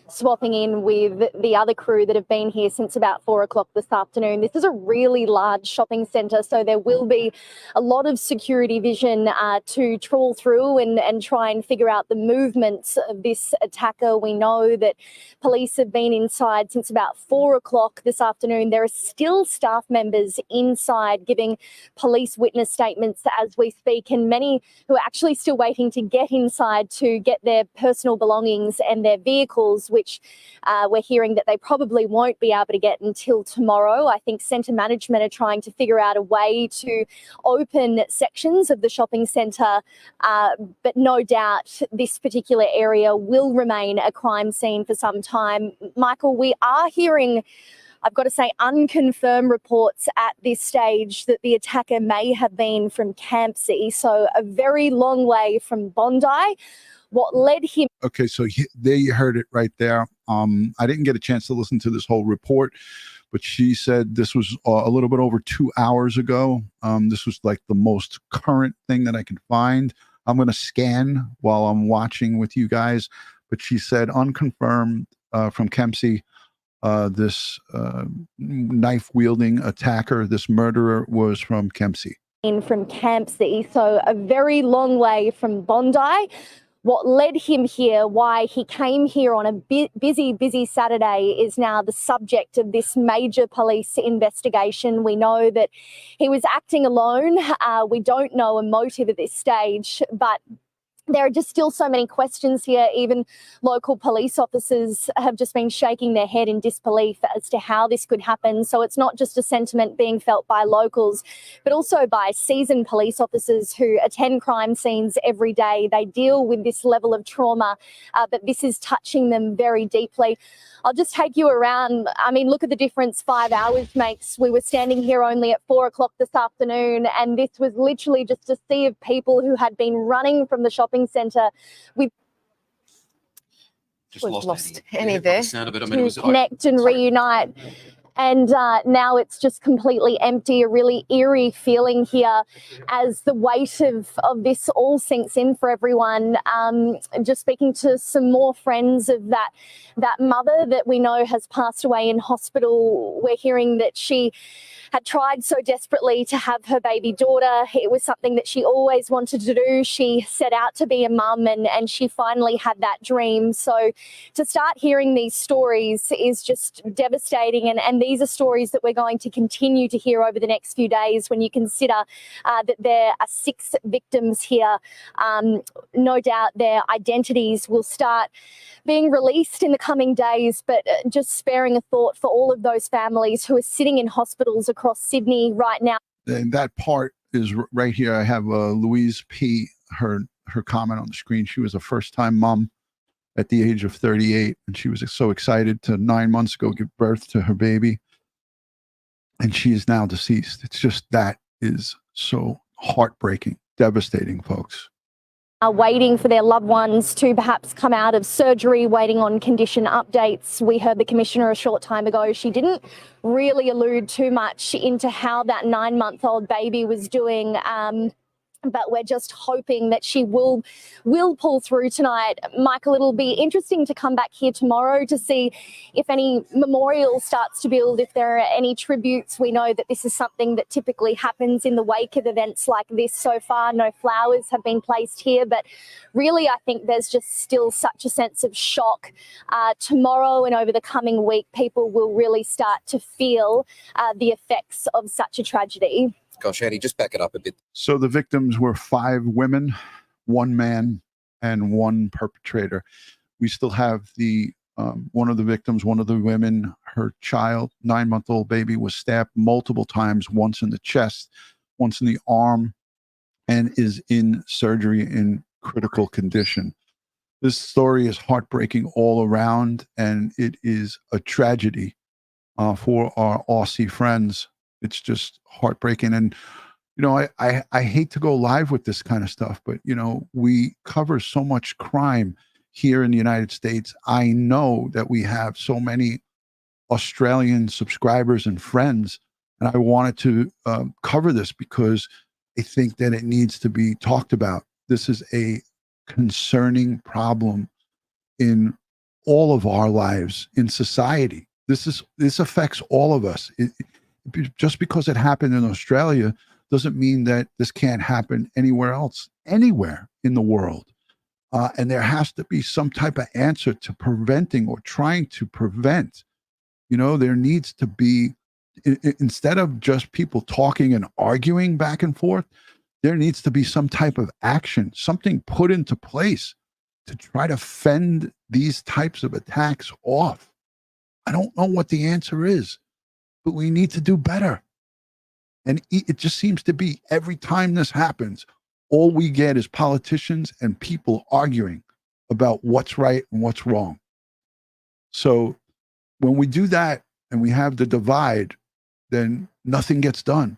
[SPEAKER 7] Swapping in with the other crew that have been here since about 4 o'clock this afternoon. This is a really large shopping centre, so there will be a lot of security vision to trawl through and try and figure out the movements of this attacker. We know that police have been inside since about 4 o'clock this afternoon. There are still staff members inside giving police witness statements as we speak, and many who are actually still waiting to get inside to get their personal belongings and their vehicles, which we're hearing that they probably won't be able to get until tomorrow. I think centre management are trying to figure out a way to open sections of the shopping centre, but no doubt this particular area will remain a crime scene for some time. Michael, we are hearing, I've got to say, unconfirmed reports at this stage that the attacker may have been from Campsie, so a very long way from Bondi. What led him...
[SPEAKER 1] Okay, so there you heard it right there. I didn't get a chance to listen to this whole report, but she said this was a little bit over 2 hours ago. This was like the most current thing that I could find. I'm going to scan while I'm watching with you guys, but she said unconfirmed from Campsie, this knife-wielding attacker, this murderer, was from Campsie.
[SPEAKER 7] From Campsie, so a very long way from Bondi. What led him here, why he came here on a busy Saturday, is now the subject of this major police investigation. We know that he was acting alone. We don't know a motive at this stage, but there are just still so many questions here. Even local police officers have just been shaking their head in disbelief as to how this could happen. So it's not just a sentiment being felt by locals, but also by seasoned police officers who attend crime scenes every day. They deal with this level of trauma, but this is touching them very deeply. I'll just take you around. I mean, look at the difference 5 hours makes. We were standing here only at 4 o'clock this afternoon, and this was literally just a sea of people who had been running from the shopping centre. We've
[SPEAKER 2] lost Annie there.
[SPEAKER 7] To connect and reunite. And now it's just completely empty, a really eerie feeling here as the weight of this all sinks in for everyone. Just speaking to some more friends of that mother that we know has passed away in hospital, we're hearing that she had tried so desperately to have her baby daughter. It was something that she always wanted to do. She set out to be a mum and she finally had that dream. So to start hearing these stories is just devastating. And these are stories that we're going to continue to hear over the next few days when you consider that there are 6 victims here. No doubt their identities will start being released in the coming days, but just sparing a thought for all of those families who are sitting in hospitals across Sydney right now.
[SPEAKER 1] And that part is right here. I have Louise P. Her comment on the screen. She was a first-time mom at the age of 38, and she was so excited to 9 months ago give birth to her baby, and she is now deceased. It's just, that is so heartbreaking, devastating, folks.
[SPEAKER 7] Waiting for their loved ones to perhaps come out of surgery, waiting on condition updates. We heard the Commissioner a short time ago. She didn't really allude too much into how that 9-month-old baby was doing. But we're just hoping that she will pull through tonight. Michael, it'll be interesting to come back here tomorrow to see if any memorial starts to build, if there are any tributes. We know that this is something that typically happens in the wake of events like this. So far, no flowers have been placed here, but really I think there's just still such a sense of shock. Tomorrow and over the coming week, people will really start to feel the effects of such a tragedy.
[SPEAKER 6] Gosh, Andy, just back it up a bit.
[SPEAKER 1] So the victims were 5 women, 1 man, and 1 perpetrator. We still have the one of the victims, one of the women, her child, 9-month-old baby, was stabbed multiple times, once in the chest, once in the arm, and is in surgery in critical condition. This story is heartbreaking all around, and it is a tragedy for our Aussie friends. It's just heartbreaking. And, you know, I hate to go live with this kind of stuff, but, you know, we cover so much crime here in the United States. I know that we have so many Australian subscribers and friends, and I wanted to cover this because I think that it needs to be talked about. This is a concerning problem in all of our lives in society. This affects all of us. Just because it happened in Australia doesn't mean that this can't happen anywhere else, anywhere in the world. And there has to be some type of answer to preventing or trying to prevent. You know, there needs to be, instead of just people talking and arguing back and forth, there needs to be some type of action, something put into place to try to fend these types of attacks off. I don't know what the answer is, but we need to do better. And it just seems to be every time this happens, all we get is politicians and people arguing about what's right and what's wrong. So when we do that and we have the divide, then nothing gets done.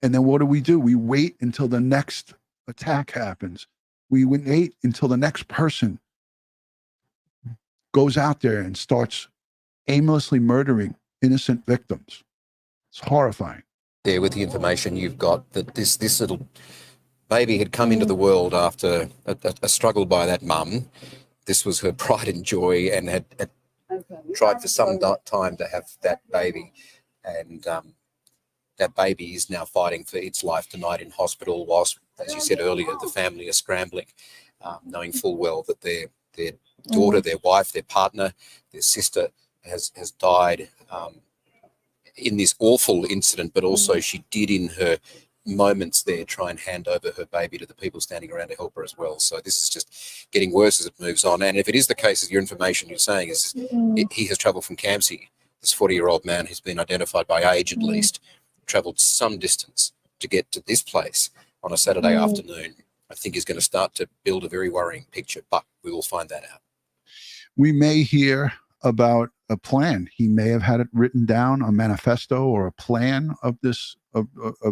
[SPEAKER 1] And then what do? We wait until the next attack happens. We wait until the next person goes out there and starts aimlessly murdering innocent victims. It's horrifying.
[SPEAKER 6] There, with the information you've got, that this little baby had come into the world after a struggle by that mum. This was her pride and joy, and had tried for some time to have that baby. And that baby is now fighting for its life tonight in hospital, whilst, as you said earlier, the family are scrambling, knowing full well that their daughter, their wife, their partner, their sister has died in this awful incident, but also she did, in her moments there, try and hand over her baby to the people standing around to help her as well. So this is just getting worse as it moves on. And if it is the case, as your information you're saying is, he has travelled from Cauchi, this 40-year-old man who's been identified by age at least, travelled some distance to get to this place on a Saturday afternoon, I think is going to start to build a very worrying picture, but we will find that out.
[SPEAKER 1] We may hear about a plan. He may have had it written down, a manifesto or a plan of this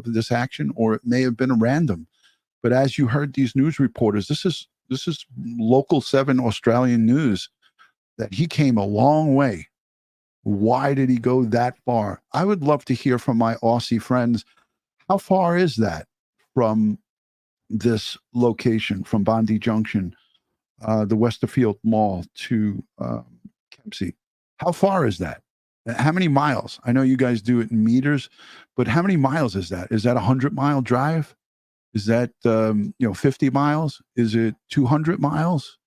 [SPEAKER 1] this action, or it may have been a random. But as you heard these news reporters, this is local 7 Australian news, that he came a long way Why did he go that far? I would love to hear from my Aussie friends. How far is that from this location, from Bondi Junction, the Westfield Mall to Kempsey? How far is that? How many miles? I know you guys do it in meters, but how many miles is that? Is that a 100-mile drive? Is that 50 miles? Is it 200 miles?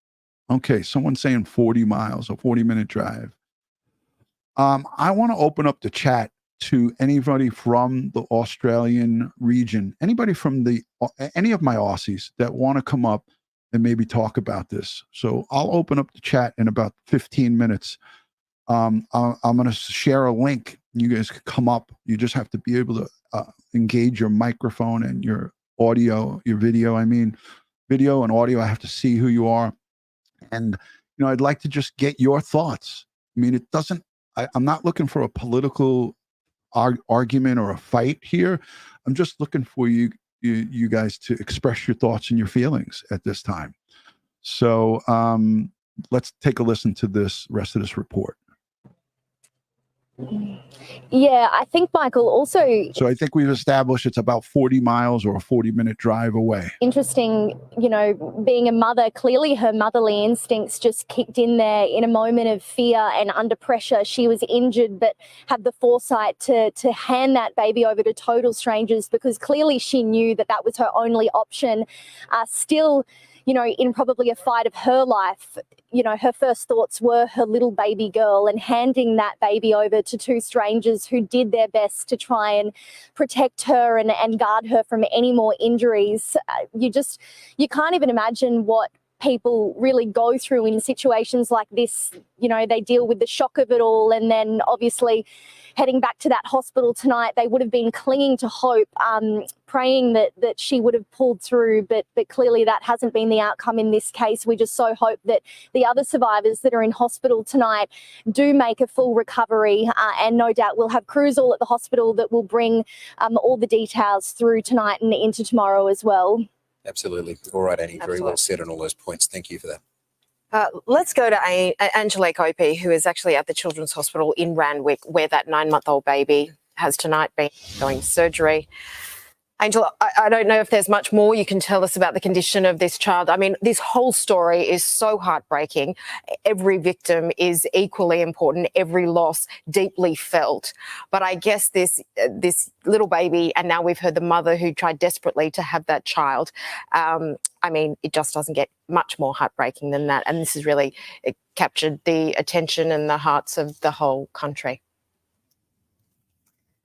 [SPEAKER 1] Okay, someone's saying 40 miles, a 40-minute drive. I want to open up the chat to anybody from the Australian region, anybody from any of my Aussies that want to come up and maybe talk about this. So I'll open up the chat in about 15 minutes. I'm going to share a link. You guys can come up. You just have to be able to engage your microphone and your audio, your video. I mean, video and audio. I have to see who you are. And, I'd like to just get your thoughts. I mean, I'm not looking for a political argument or a fight here. I'm just looking for you guys to express your thoughts and your feelings at this time. So let's take a listen to this rest of this report.
[SPEAKER 7] Yeah, I think, Michael, also...
[SPEAKER 1] So I think we've established it's about 40 miles or a 40-minute drive away.
[SPEAKER 7] Interesting, being a mother, clearly her motherly instincts just kicked in there in a moment of fear and under pressure. She was injured but had the foresight to hand that baby over to total strangers because clearly she knew that was her only option. Still, in probably a fight of her life, her first thoughts were her little baby girl, and handing that baby over to two strangers who did their best to try and protect her and guard her from any more injuries. You can't even imagine what people really go through in situations like this. They deal with the shock of it all, and then obviously heading back to that hospital tonight, they would have been clinging to hope, praying that she would have pulled through, but clearly that hasn't been the outcome in this case. We just so hope that the other survivors that are in hospital tonight do make a full recovery, and no doubt we'll have crews all at the hospital that will bring all the details through tonight and into tomorrow as well.
[SPEAKER 6] Absolutely. All right, Annie. Very well said on all those points. Thank you for that.
[SPEAKER 2] Let's go to Angela Cauchi, who is actually at the Children's Hospital in Randwick, where that 9-month-old baby has tonight been going surgery. Angela, I don't know if there's much more you can tell us about the condition of this child. I mean, this whole story is so heartbreaking. Every victim is equally important, every loss deeply felt. But I guess this little baby, and now we've heard the mother who tried desperately to have that child. I mean, it just doesn't get much more heartbreaking than that. And this has really captured the attention and the hearts of the whole country.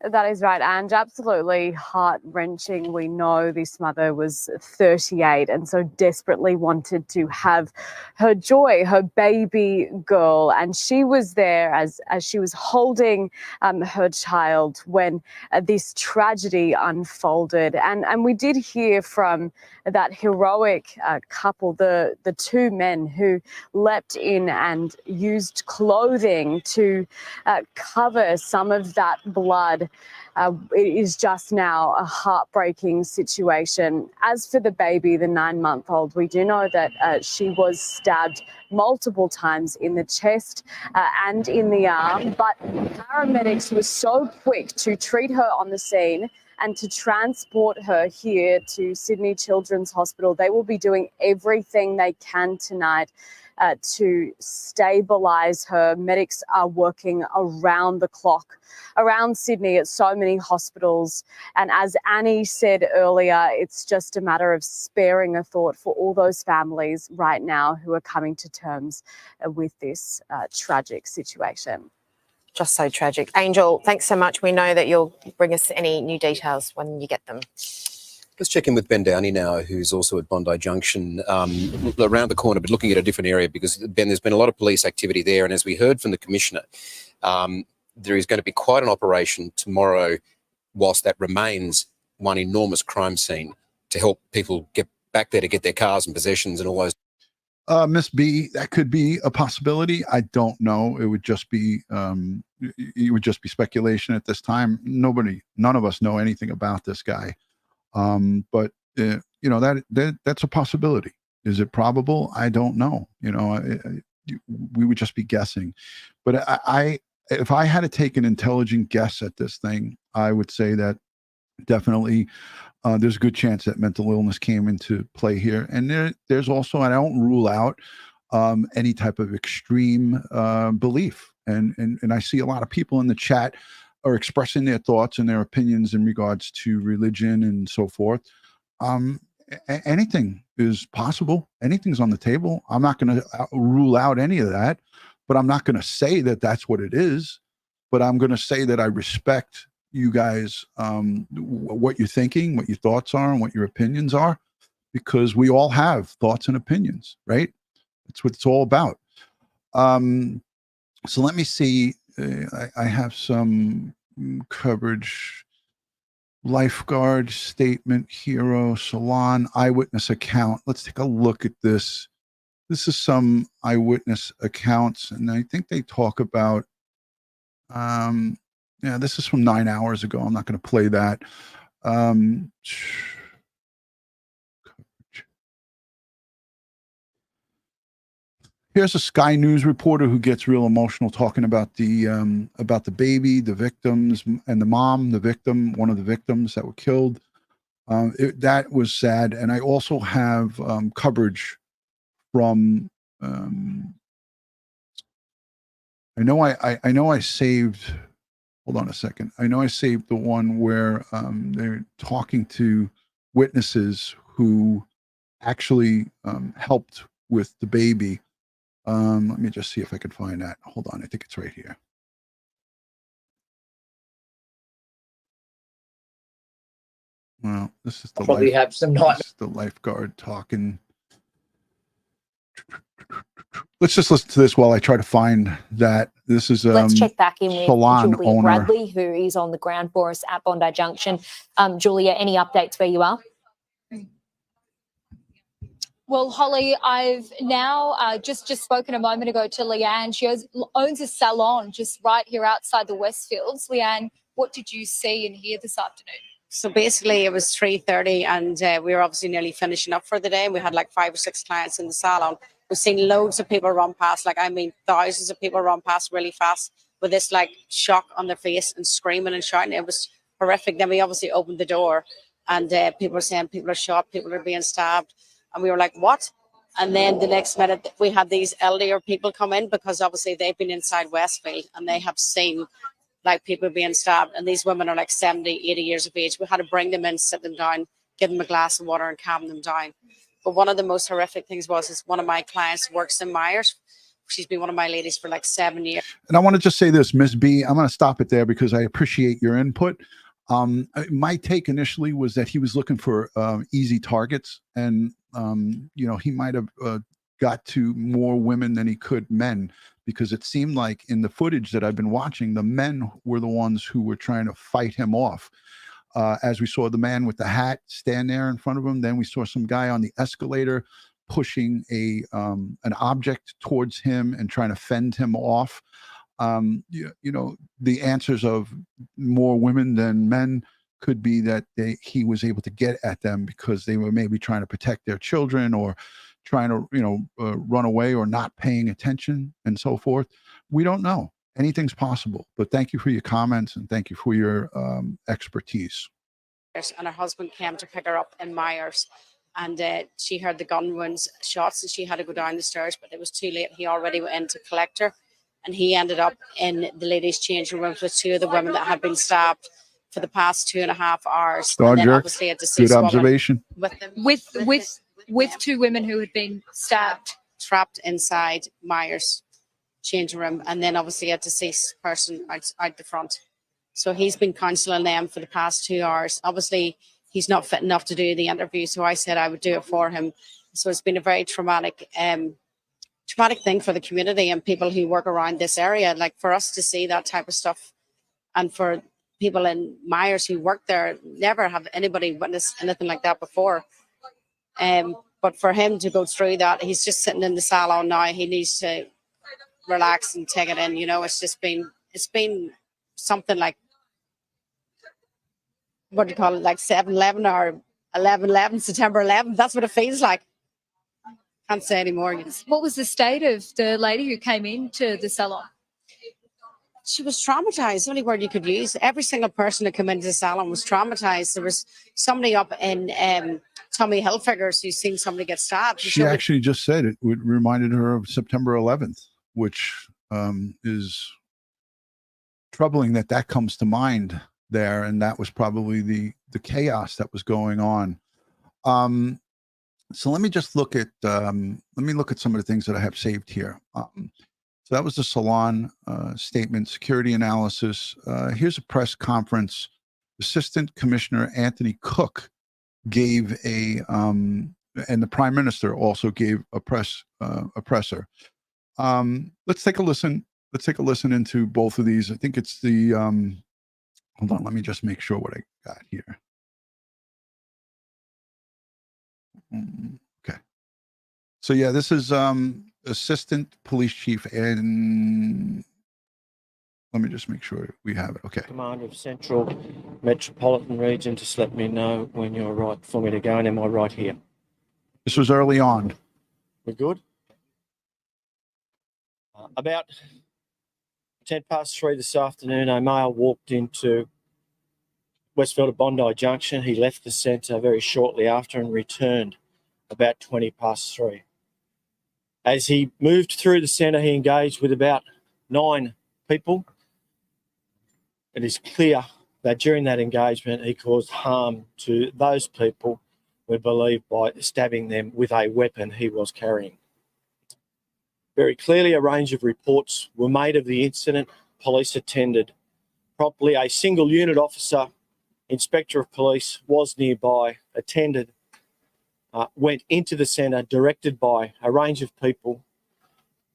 [SPEAKER 9] That is right, Ange. Absolutely heart-wrenching. We know this mother was 38 and so desperately wanted to have her joy, her baby girl. And she was there as she was holding her child when this tragedy unfolded. And we did hear from that heroic couple, the two men who leapt in and used clothing to cover some of that blood. It is just now a heartbreaking situation. As for the baby, the 9-month-old, we do know that she was stabbed multiple times in the chest and in the arm, but paramedics were so quick to treat her on the scene and to transport her here to Sydney Children's Hospital. They will be doing everything they can tonight to stabilise her. Medics are working around the clock around Sydney at so many hospitals. And as Annie said earlier, it's just a matter of sparing a thought for all those families right now who are coming to terms with this tragic situation.
[SPEAKER 2] Just so tragic. Angel, thanks so much. We know that you'll bring us any new details when you get them.
[SPEAKER 6] Let's check in with Ben Downey now, who's also at Bondi Junction, around the corner, but looking at a different area because, Ben, there's been a lot of police activity there. And as we heard from the Commissioner, there is going to be quite an operation tomorrow whilst that remains one enormous crime scene to help people get back there to get their cars and possessions and all those.
[SPEAKER 1] Miss B, that could be a possibility. I don't know. It would just be speculation at this time. None of us know anything about this guy. But that's a possibility. Is it probable? I don't know. We would just be guessing. But if I had to take an intelligent guess at this thing, I would say that definitely there's a good chance that mental illness came into play here. And there's also, and I don't rule out any type of extreme belief. And I see a lot of people in the chat are expressing their thoughts and their opinions in regards to religion and so forth. Anything is possible. Anything's on the table. I'm not going to rule out any of that, but I'm not going to say that that's what it is. But I'm going to say that I respect you guys, what you're thinking, what your thoughts are, and what your opinions are, because we all have thoughts and opinions, right? That's what it's all about. So let me see. I have some coverage. Lifeguard, statement, hero, salon, eyewitness account. Let's take a look at this. This is some eyewitness accounts, and I think they talk about, yeah, this is from 9 hours ago. I'm not going to play that. Here's a Sky News reporter who gets real emotional talking about the baby, the victims, and the mom, the victim, one of the victims that were killed. That was sad. And I also have coverage from. I know I saved. Hold on a second. I know I saved the one where they're talking to witnesses who actually helped with the baby. Let me just see if I can find that. Hold on. I think it's right here. Well, this is the this is the lifeguard talking. Let's just listen to this while I try to find that. This is
[SPEAKER 10] let's check back in with
[SPEAKER 1] salon
[SPEAKER 10] Julia
[SPEAKER 1] owner
[SPEAKER 10] Bradley, who is on the ground for us at Bondi Junction. Julia, any updates where you are?
[SPEAKER 11] Well, Holly, I've now just spoken a moment ago to Leanne. She owns a salon just right here outside the Westfields. Leanne, what did you see and hear this afternoon?
[SPEAKER 12] So basically it was 3:30 and we were obviously nearly finishing up for the day. And we had like 5 or 6 clients in the salon. We've seen loads of people run past, like I mean thousands of people run past really fast with this like shock on their face and screaming and shouting. It was horrific. Then we obviously opened the door and people were saying people are shot, people are being stabbed. And we were like, what? And then the next minute we had these elderly people come in because obviously they've been inside Westfield and they have seen like people being stabbed. And these women are like 70, 80 years of age. We had to bring them in, sit them down, give them a glass of water and calm them down. But one of the most horrific things is one of my clients works in Myers. She's been one of my ladies for like 7 years.
[SPEAKER 1] And I want to just say this, Miss B, I'm going to stop it there because I appreciate your input. My take initially was that he was looking for easy targets, and you know, he might have got to more women than he could men, because it seemed like in the footage that I've been watching, the men were the ones who were trying to fight him off. As we saw the man with the hat stand there in front of him, then we saw some guy on the escalator pushing an object towards him and trying to fend him off. You know, the answers of more women than men could be that he was able to get at them because they were maybe trying to protect their children or trying to, you know, run away or not paying attention and so forth. We don't know. Anything's possible. But thank you for your comments and thank you for your expertise.
[SPEAKER 12] And her husband came to pick her up in Myers, and she heard the gun wounds shots and she had to go down the stairs, but it was too late. He already went in to collect her. And he ended up in the ladies' changing rooms with 2 of the women that had been stabbed for the past 2.5 hours.
[SPEAKER 1] Star
[SPEAKER 12] and then
[SPEAKER 1] jerk.
[SPEAKER 12] obviously a deceased
[SPEAKER 1] Good observation.
[SPEAKER 12] With them,
[SPEAKER 11] With 2 women who had been stabbed,
[SPEAKER 12] trapped inside Myers' changing room, and then obviously a deceased person out the front. So he's been counselling them for the past 2 hours. Obviously, he's not fit enough to do the interview, so I said I would do it for him. So it's been a very traumatic thing for the community and people who work around this area. Like for us to see that type of stuff, and for people in Myers who work there, never have anybody witnessed anything like that before. But for him to go through that, he's just sitting in the salon now. He needs to relax and take it in. You know, it's been something like, what do you call it, like 7/11 or 11/11, September 11th. That's what it feels like. Can't say anymore.
[SPEAKER 11] What was the state of the lady who came into the salon?
[SPEAKER 12] she was traumatized. The only word you could use. Every single person that came into the salon was traumatized. There was somebody up in Tommy Hilfiger's who's seen somebody get stabbed.
[SPEAKER 1] She actually just said it reminded her of September 11th, which is troubling that comes to mind there, and that was probably the chaos that was going on. So let me just look at some of the things that I have saved here. So that was the salon statement, security analysis. Here's a press conference. Assistant Commissioner Anthony Cook gave and the Prime Minister also gave a presser. Let's take a listen. Let's take a listen into both of these. I think it's the hold on, let me just make sure what I got here. Okay. So yeah, this is Assistant Police Chief, and let me just make sure we have it. Okay.
[SPEAKER 5] Commander of Central Metropolitan Region, just let me know when you're right for me to go, and am I right here?
[SPEAKER 1] This was early on.
[SPEAKER 5] We're good? About 3:10 this afternoon, a male walked into Westfield Bondi Junction. He left the centre very shortly after and returned about 3:20. As he moved through the centre, he engaged with about 9 people. It is clear that during that engagement, he caused harm to those people, we believe, by stabbing them with a weapon he was carrying. Very clearly, a range of reports were made of the incident. Police attended promptly. A single unit officer, Inspector of Police, was nearby, attended, went into the centre, directed by a range of people.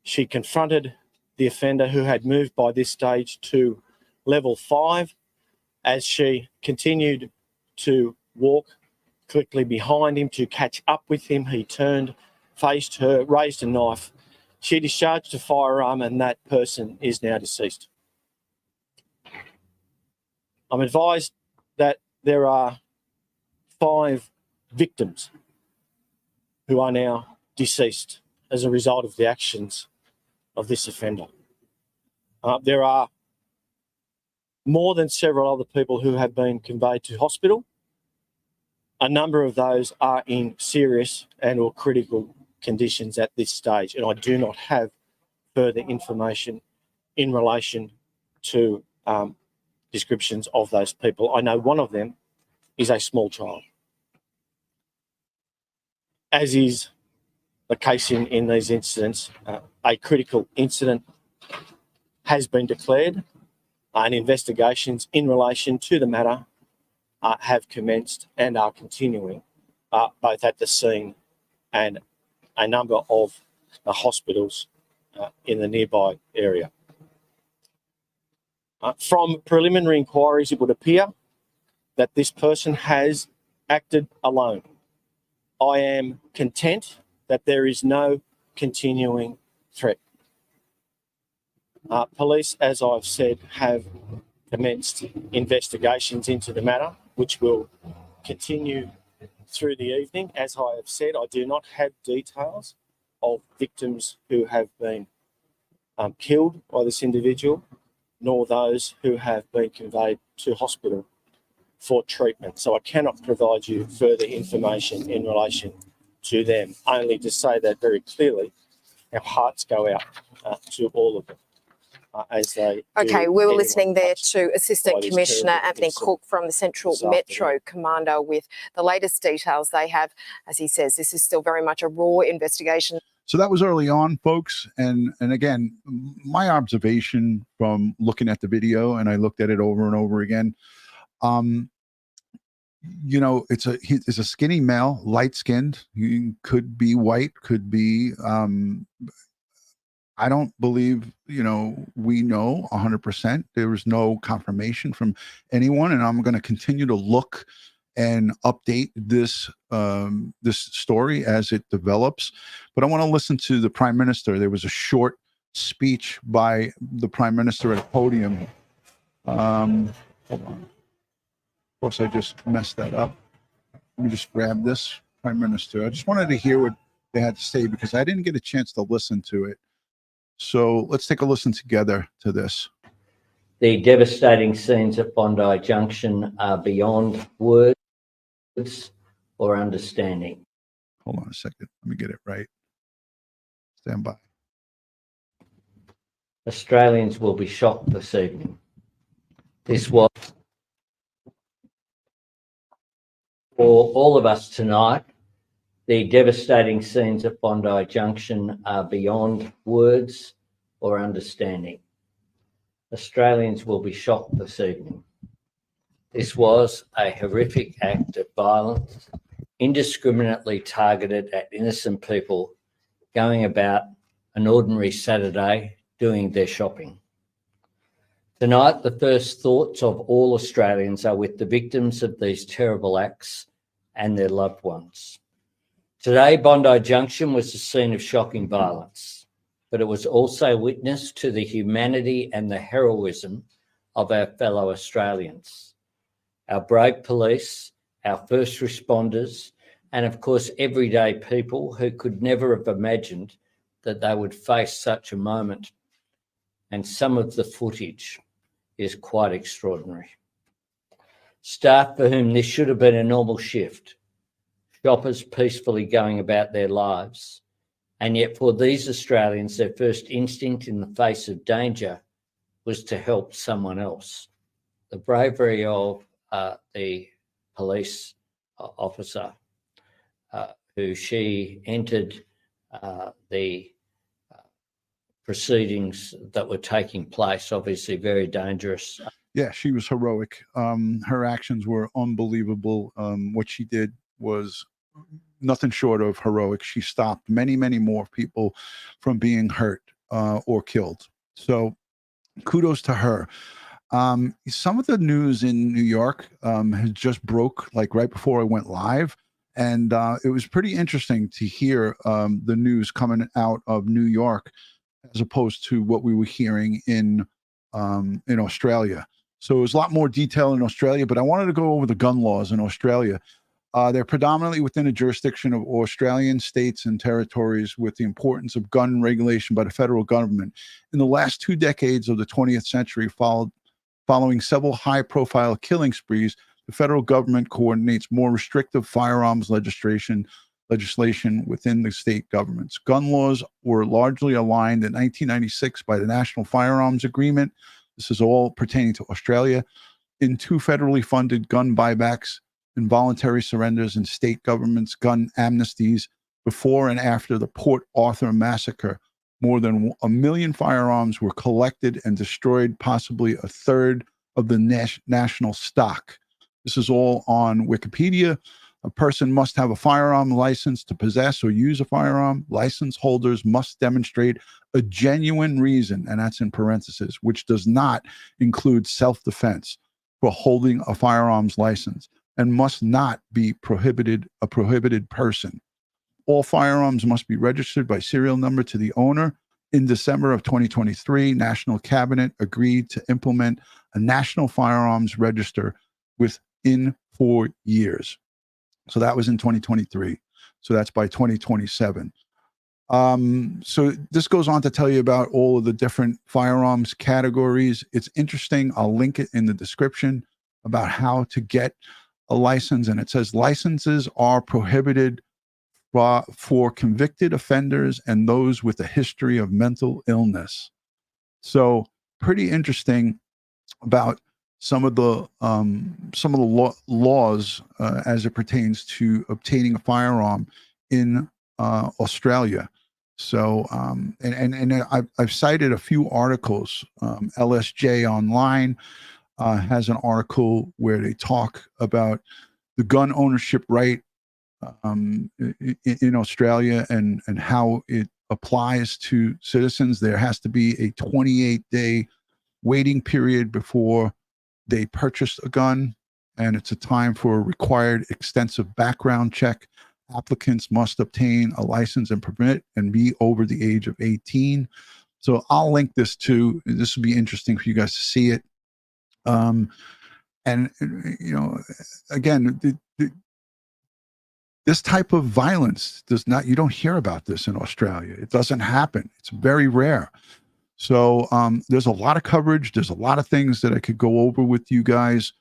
[SPEAKER 5] She confronted the offender, who had moved by this stage to level 5. As she continued to walk quickly behind him to catch up with him, he turned, faced her, raised a knife. She discharged a firearm, and that person is now deceased. I'm advised that there are 5 victims who are now deceased as a result of the actions of this offender. There are more than several other people who have been conveyed to hospital. A number of those are in serious and or critical conditions at this stage, and I do not have further information in relation to descriptions of those people. I know one of them is a small child. As is the case in these incidents, a critical incident has been declared, and investigations in relation to the matter have commenced and are continuing, both at the scene and a number of hospitals in the nearby area. From preliminary inquiries, it would appear that this person has acted alone. I am content that there is no continuing threat. Police, as I've said, have commenced investigations into the matter, which will continue through the evening. As I have said, I do not have details of victims who have been killed by this individual, nor those who have been conveyed to hospital for treatment. So I cannot provide you further information in relation to them, only to say that very clearly our hearts go out to all of them. As they
[SPEAKER 2] Okay,
[SPEAKER 5] do
[SPEAKER 2] we were
[SPEAKER 5] anyone
[SPEAKER 2] listening there
[SPEAKER 5] touched
[SPEAKER 2] to Assistant
[SPEAKER 5] by this
[SPEAKER 2] Commissioner
[SPEAKER 5] terrible
[SPEAKER 2] Anthony
[SPEAKER 5] incident
[SPEAKER 2] Cook from the Central
[SPEAKER 5] this afternoon.
[SPEAKER 2] Metro Commander with the latest details they have. As he says, this is still very much a raw investigation.
[SPEAKER 1] So that was early on, folks. And again, my observation from looking at the video, and I looked at it over and over again, you know, it's a skinny male, light skinned. He could be white, could be. I don't believe, you know, we know 100%. There was no confirmation from anyone, and I'm going to continue to look and update this this story as it develops. But I want to listen to the Prime Minister. There was a short speech by the Prime Minister at a podium. Hold on. Of course, I just messed that up. Let me just grab this, Prime Minister. I just wanted to hear what they had to say because I didn't get a chance to listen to it. So let's take a listen together to this.
[SPEAKER 13] The devastating scenes at Bondi Junction are beyond words or understanding.
[SPEAKER 1] Hold on a second. Let me get it right. Stand by.
[SPEAKER 13] Australians will be shocked this evening. This was for all of us tonight. The devastating scenes at Bondi Junction are beyond words or understanding. Australians will be shocked this evening. This was a horrific act of violence, indiscriminately targeted at innocent people going about an ordinary Saturday doing their shopping. Tonight, the first thoughts of all Australians are with the victims of these terrible acts and their loved ones. Today, Bondi Junction was the scene of shocking violence, but it was also witness to the humanity and the heroism of our fellow Australians, our brave police, our first responders, and of course, everyday people who could never have imagined that they would face such a moment. And some of the footage is quite extraordinary. Staff for whom this should have been a normal shift, shoppers peacefully going about their lives, and yet for these Australians, their first instinct in the face of danger was to help someone else. The bravery of the police officer who she entered the proceedings that were taking place, obviously very dangerous.
[SPEAKER 1] Yeah, she was heroic. Her actions were unbelievable. What she did was nothing short of heroic. She stopped many, many more people from being hurt or killed. So kudos to her. Some of the news in New York has just broke like right before I went live. And it was pretty interesting to hear the news coming out of New York as opposed to what we were hearing in Australia. So it was a lot more detail in Australia, but I wanted to go over the gun laws in Australia. They're predominantly within the jurisdiction of Australian states and territories with the importance of gun regulation by the federal government. In the last 2 decades of the 20th century, following several high-profile killing sprees, the federal government coordinates more restrictive firearms legislation within the state governments. Gun laws were largely aligned in 1996 by the National Firearms Agreement. This is all pertaining to Australia. In 2 federally funded gun buybacks, involuntary surrenders, and state governments' gun amnesties before and after the Port Arthur massacre, more than 1 million firearms were collected and destroyed, possibly a third of the national stock. This is all on Wikipedia. A person must have a firearm license to possess or use a firearm. License holders must demonstrate a genuine reason, and that's in parentheses, which does not include self-defense, for holding a firearms license, and must not be a prohibited person. All firearms must be registered by serial number to the owner. In December of 2023, National Cabinet agreed to implement a national firearms register within 4 years. So that was in 2023. So that's by 2027. So this goes on to tell you about all of the different firearms categories. It's interesting. I'll link it in the description about how to get a license. And it says licenses are prohibited for convicted offenders and those with a history of mental illness. So pretty interesting about some of the laws as it pertains to obtaining a firearm in Australia. So and I've cited a few articles. LSJ Online has an article where they talk about the gun ownership right in Australia and how it applies to citizens. There has to be a 28-day waiting period before they purchase a gun, and it's a time for a required extensive background check. Applicants must obtain a license and permit and be over the age of 18. So I'll link this too. This will be interesting for you guys to see it. And you know, again, this type of violence you don't hear about this in Australia. It doesn't happen. It's very rare. So there's a lot of coverage. There's a lot of things that I could go over with you guys.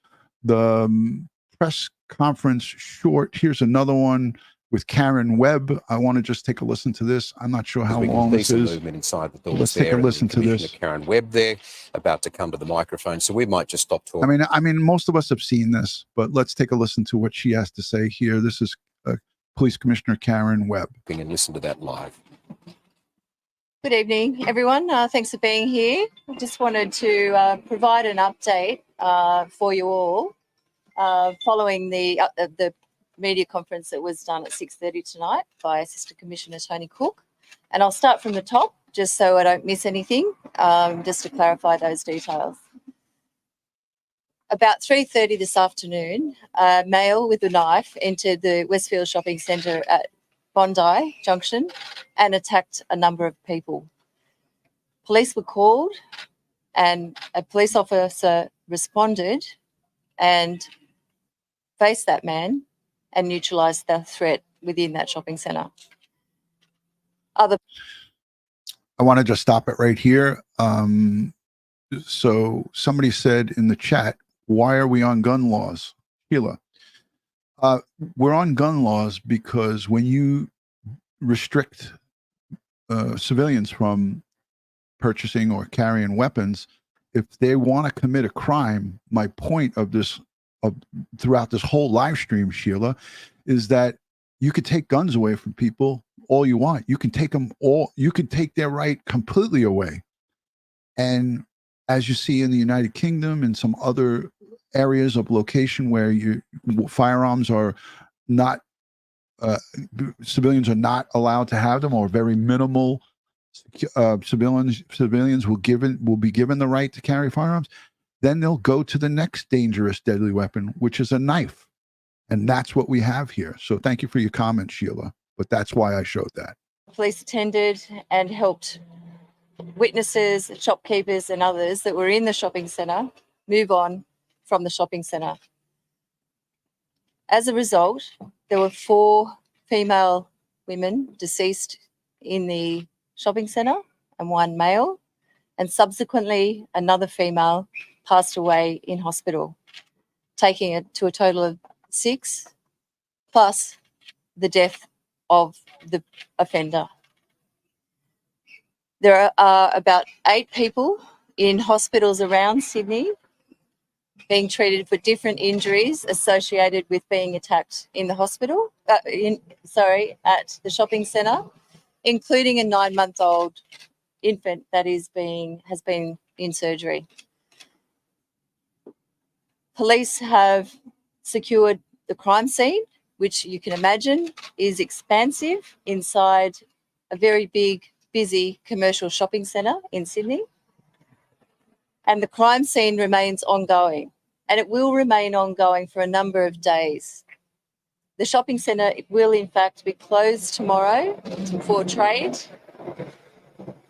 [SPEAKER 1] The press conference short. Here's another one with Karen Webb. I want to just take a listen to this. I'm not sure how long this is.
[SPEAKER 6] Movement inside the doors.
[SPEAKER 1] Let's take a listen to this.
[SPEAKER 6] Karen Webb there, about to come to the microphone. So we might just stop talking.
[SPEAKER 1] I mean, most of us have seen this, but let's take a listen to what she has to say here. This is Police Commissioner Karen Webb.
[SPEAKER 6] And listen to that live.
[SPEAKER 14] Good evening, everyone. Thanks for being here. I just wanted to provide an update for you all following the media conference that was done at 6:30 tonight by Assistant Commissioner Tony Cook. And I'll start from the top just so I don't miss anything, just to clarify those details. About 3:30 this afternoon, a male with a knife entered the Westfield Shopping Centre at Bondi Junction and attacked a number of people. Police were called and a police officer responded and faced that man and neutralised the threat within that shopping centre. I
[SPEAKER 1] want to just stop it right here. So somebody said in the chat, why are we on gun laws? Sheila. We're on gun laws because when you restrict civilians from purchasing or carrying weapons, if they want to commit a crime, my point of this, throughout this whole live stream, Sheila, is that you could take guns away from people all you want. You can take them all. You can take their right completely away. And as you see in the United Kingdom and some other areas of location where firearms are not, civilians are not allowed to have them, or very minimal civilians will be given the right to carry firearms, then they'll go to the next dangerous deadly weapon, which is a knife. And that's what we have here. So thank you for your comment, Sheila. But that's why I showed that.
[SPEAKER 14] Police attended and helped witnesses, shopkeepers and others that were in the shopping centre move on from the shopping centre. As a result, there were 4 female women deceased in the shopping centre and 1 male, and subsequently another female passed away in hospital, taking it to a total of 6, plus the death of the offender. There are about 8 people in hospitals around Sydney being treated for different injuries associated with being attacked in the hospital, at the shopping centre, including a 9-month-old infant that has been in surgery. Police have secured the crime scene, which you can imagine is expansive inside a very big, busy commercial shopping centre in Sydney. And the crime scene remains ongoing, and it will remain ongoing for a number of days. The shopping centre will in fact be closed tomorrow for trade,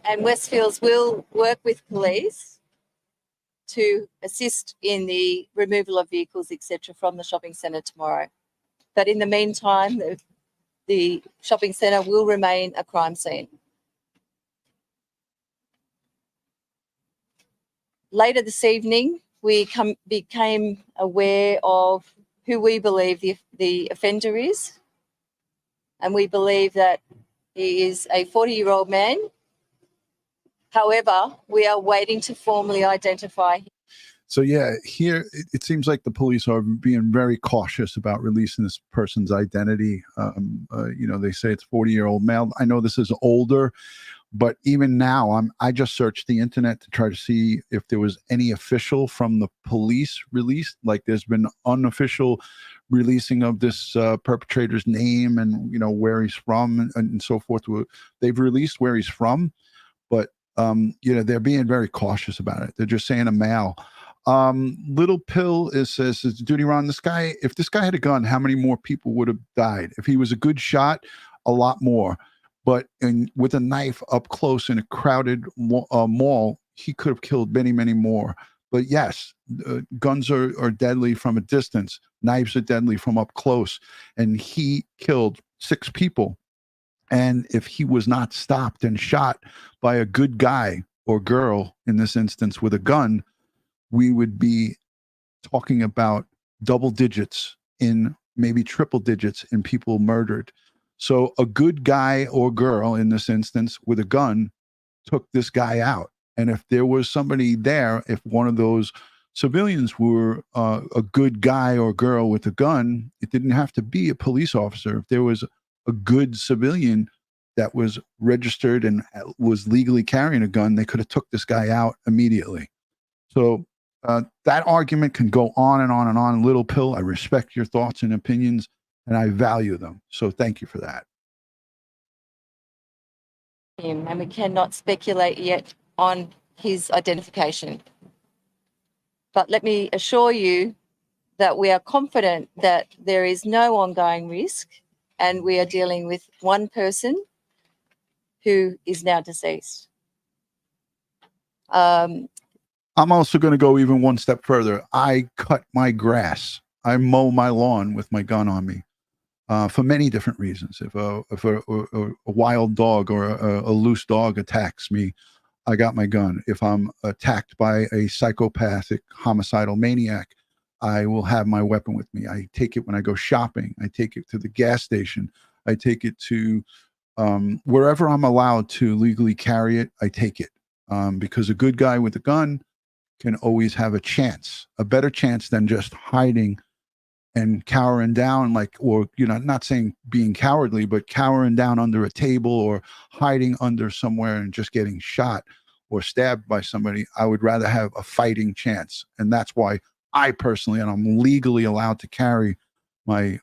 [SPEAKER 14] and Westfields will work with police to assist in the removal of vehicles, etc., from the shopping centre tomorrow. But in the meantime, the shopping centre will remain a crime scene. Later this evening, we became aware of who we believe the offender is, and we believe that he is a 40-year-old man. However, we are waiting to formally identify him.
[SPEAKER 1] So yeah, here it seems like the police are being very cautious about releasing this person's identity. They say it's 40-year-old male. I know this is older, but even now, I just searched the internet to try to see if there was any official from the police released. Like there's been unofficial releasing of this perpetrator's name and where he's from and so forth. They've released where he's from, but they're being very cautious about it. They're just saying a male. Little Pill says, DutyRon, if this guy had a gun, how many more people would have died? If he was a good shot, a lot more. But with a knife up close in a crowded mall, he could have killed many, many more. But yes, guns are deadly from a distance. Knives are deadly from up close. And he killed 6 people. And if he was not stopped and shot by a good guy or girl in this instance with a gun, we would be talking about double digits in maybe triple digits in people murdered. So a good guy or girl in this instance with a gun took this guy out. And if there was somebody there, if one of those civilians were a good guy or girl with a gun, it didn't have to be a police officer. If there was a good civilian that was registered and was legally carrying a gun, they could have took this guy out immediately. So that argument can go on and on and on. Little Pill, I respect your thoughts and opinions, and I value them. So thank you for that.
[SPEAKER 14] And we cannot speculate yet on his identification. But let me assure you that we are confident that there is no ongoing risk, and we are dealing with one person who is now deceased.
[SPEAKER 1] I'm also going to go even one step further. I cut my grass. I mow my lawn with my gun on me for many different reasons. If a wild dog or a loose dog attacks me, I got my gun. If I'm attacked by a psychopathic homicidal maniac, I will have my weapon with me. I take it when I go shopping. I take it to the gas station. I take it to wherever I'm allowed to legally carry it. I take it because a good guy with a gun can always have a chance, a better chance than just hiding and cowering down, like, or, you know, not saying being cowardly, but cowering down under a table or hiding under somewhere and just getting shot or stabbed by somebody. I would rather have a fighting chance. And that's why I personally, and I'm legally allowed to carry my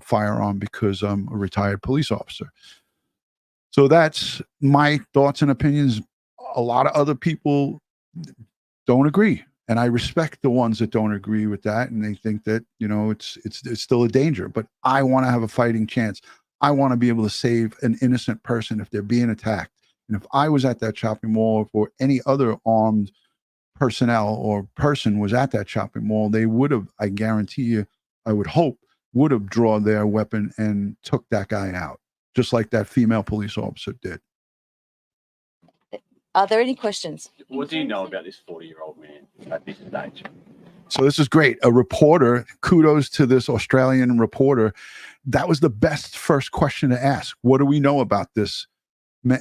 [SPEAKER 1] firearm because I'm a retired police officer. So that's my thoughts and opinions. A lot of other people don't agree, and I respect the ones that don't agree with that, and they think that, you know, it's still a danger. But I want to have a fighting chance. I want to be able to save an innocent person if they're being attacked. And if I was at that shopping mall, or any other armed personnel or person was at that shopping mall, they would have, I guarantee you, I would hope, would have drawn their weapon and took that guy out, just like that female police officer did.
[SPEAKER 14] Are there any questions?
[SPEAKER 8] What do you know about this 40-year-old man at this stage?
[SPEAKER 1] So this is great. A reporter, kudos to this Australian reporter. That was the best first question to ask. What do we know about this?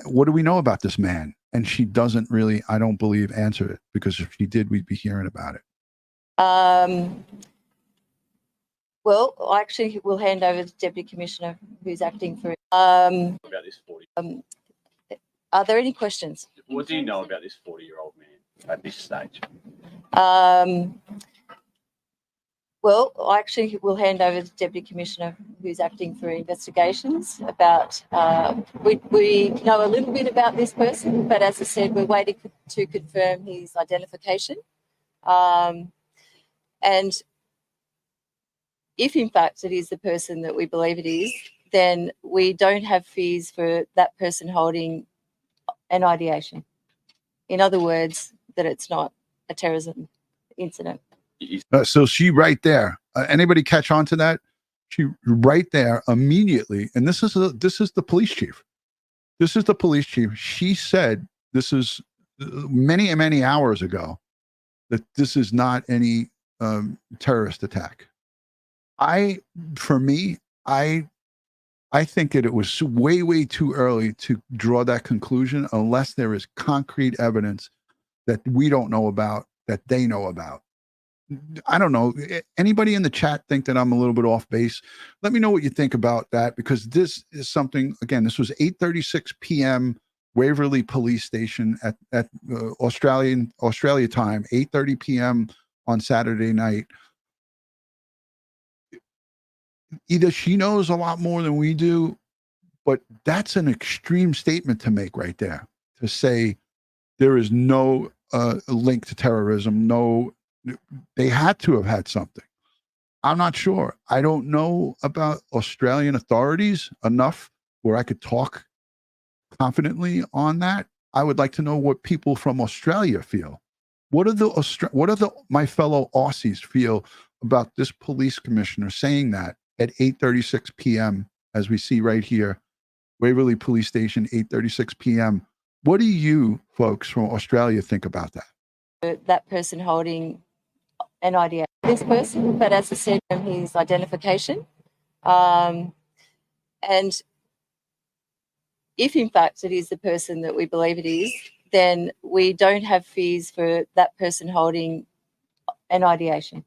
[SPEAKER 1] What do we know about this man? And she doesn't really, I don't believe, answer it, because if she did, we'd be hearing about it.
[SPEAKER 14] Well, I actually will hand over to Deputy Commissioner who's acting for
[SPEAKER 8] About this 40.
[SPEAKER 14] Are there any questions?
[SPEAKER 8] What do you know about this 40-year-old man at this stage?
[SPEAKER 14] Well, I actually will hand over to Deputy Commissioner who's acting for investigations about, we know a little bit about this person, but as I said, we're waiting to confirm his identification. And if in fact it is the person that we believe it is, then we don't have fears for that person holding an ideation. In other words, that it's not a terrorism incident.
[SPEAKER 1] So she right there, anybody catch on to that? She right there immediately, and this is the police chief. This is the police chief. She said, this is many hours ago, that this is not any terrorist attack. For me, I think that it was way too early to draw that conclusion unless there is concrete evidence that we don't know about, that they know about. I don't know. Anybody in the chat think that I'm a little bit off base? Let me know what you think about that, because this is something, again, this was 8:36 p.m. Waverley Police Station at Australia time, 8:30 p.m. on Saturday night. Either she knows a lot more than we do, but that's an extreme statement to make right there, to say there is no link to terrorism. No, they had to have had something. I'm not sure. I don't know about Australian authorities enough where I could talk confidently on that. I would like to know what people from Australia feel. What do my fellow Aussies feel about this police commissioner saying that at 8:36 p.m. as we see right here, Waverley Police Station, 8:36 p.m. What do you folks from Australia think about that?
[SPEAKER 14] That person holding an idea. This person, but as I said, his identification. And if in fact it is the person that we believe it is, then we don't have fears for that person holding an ideation.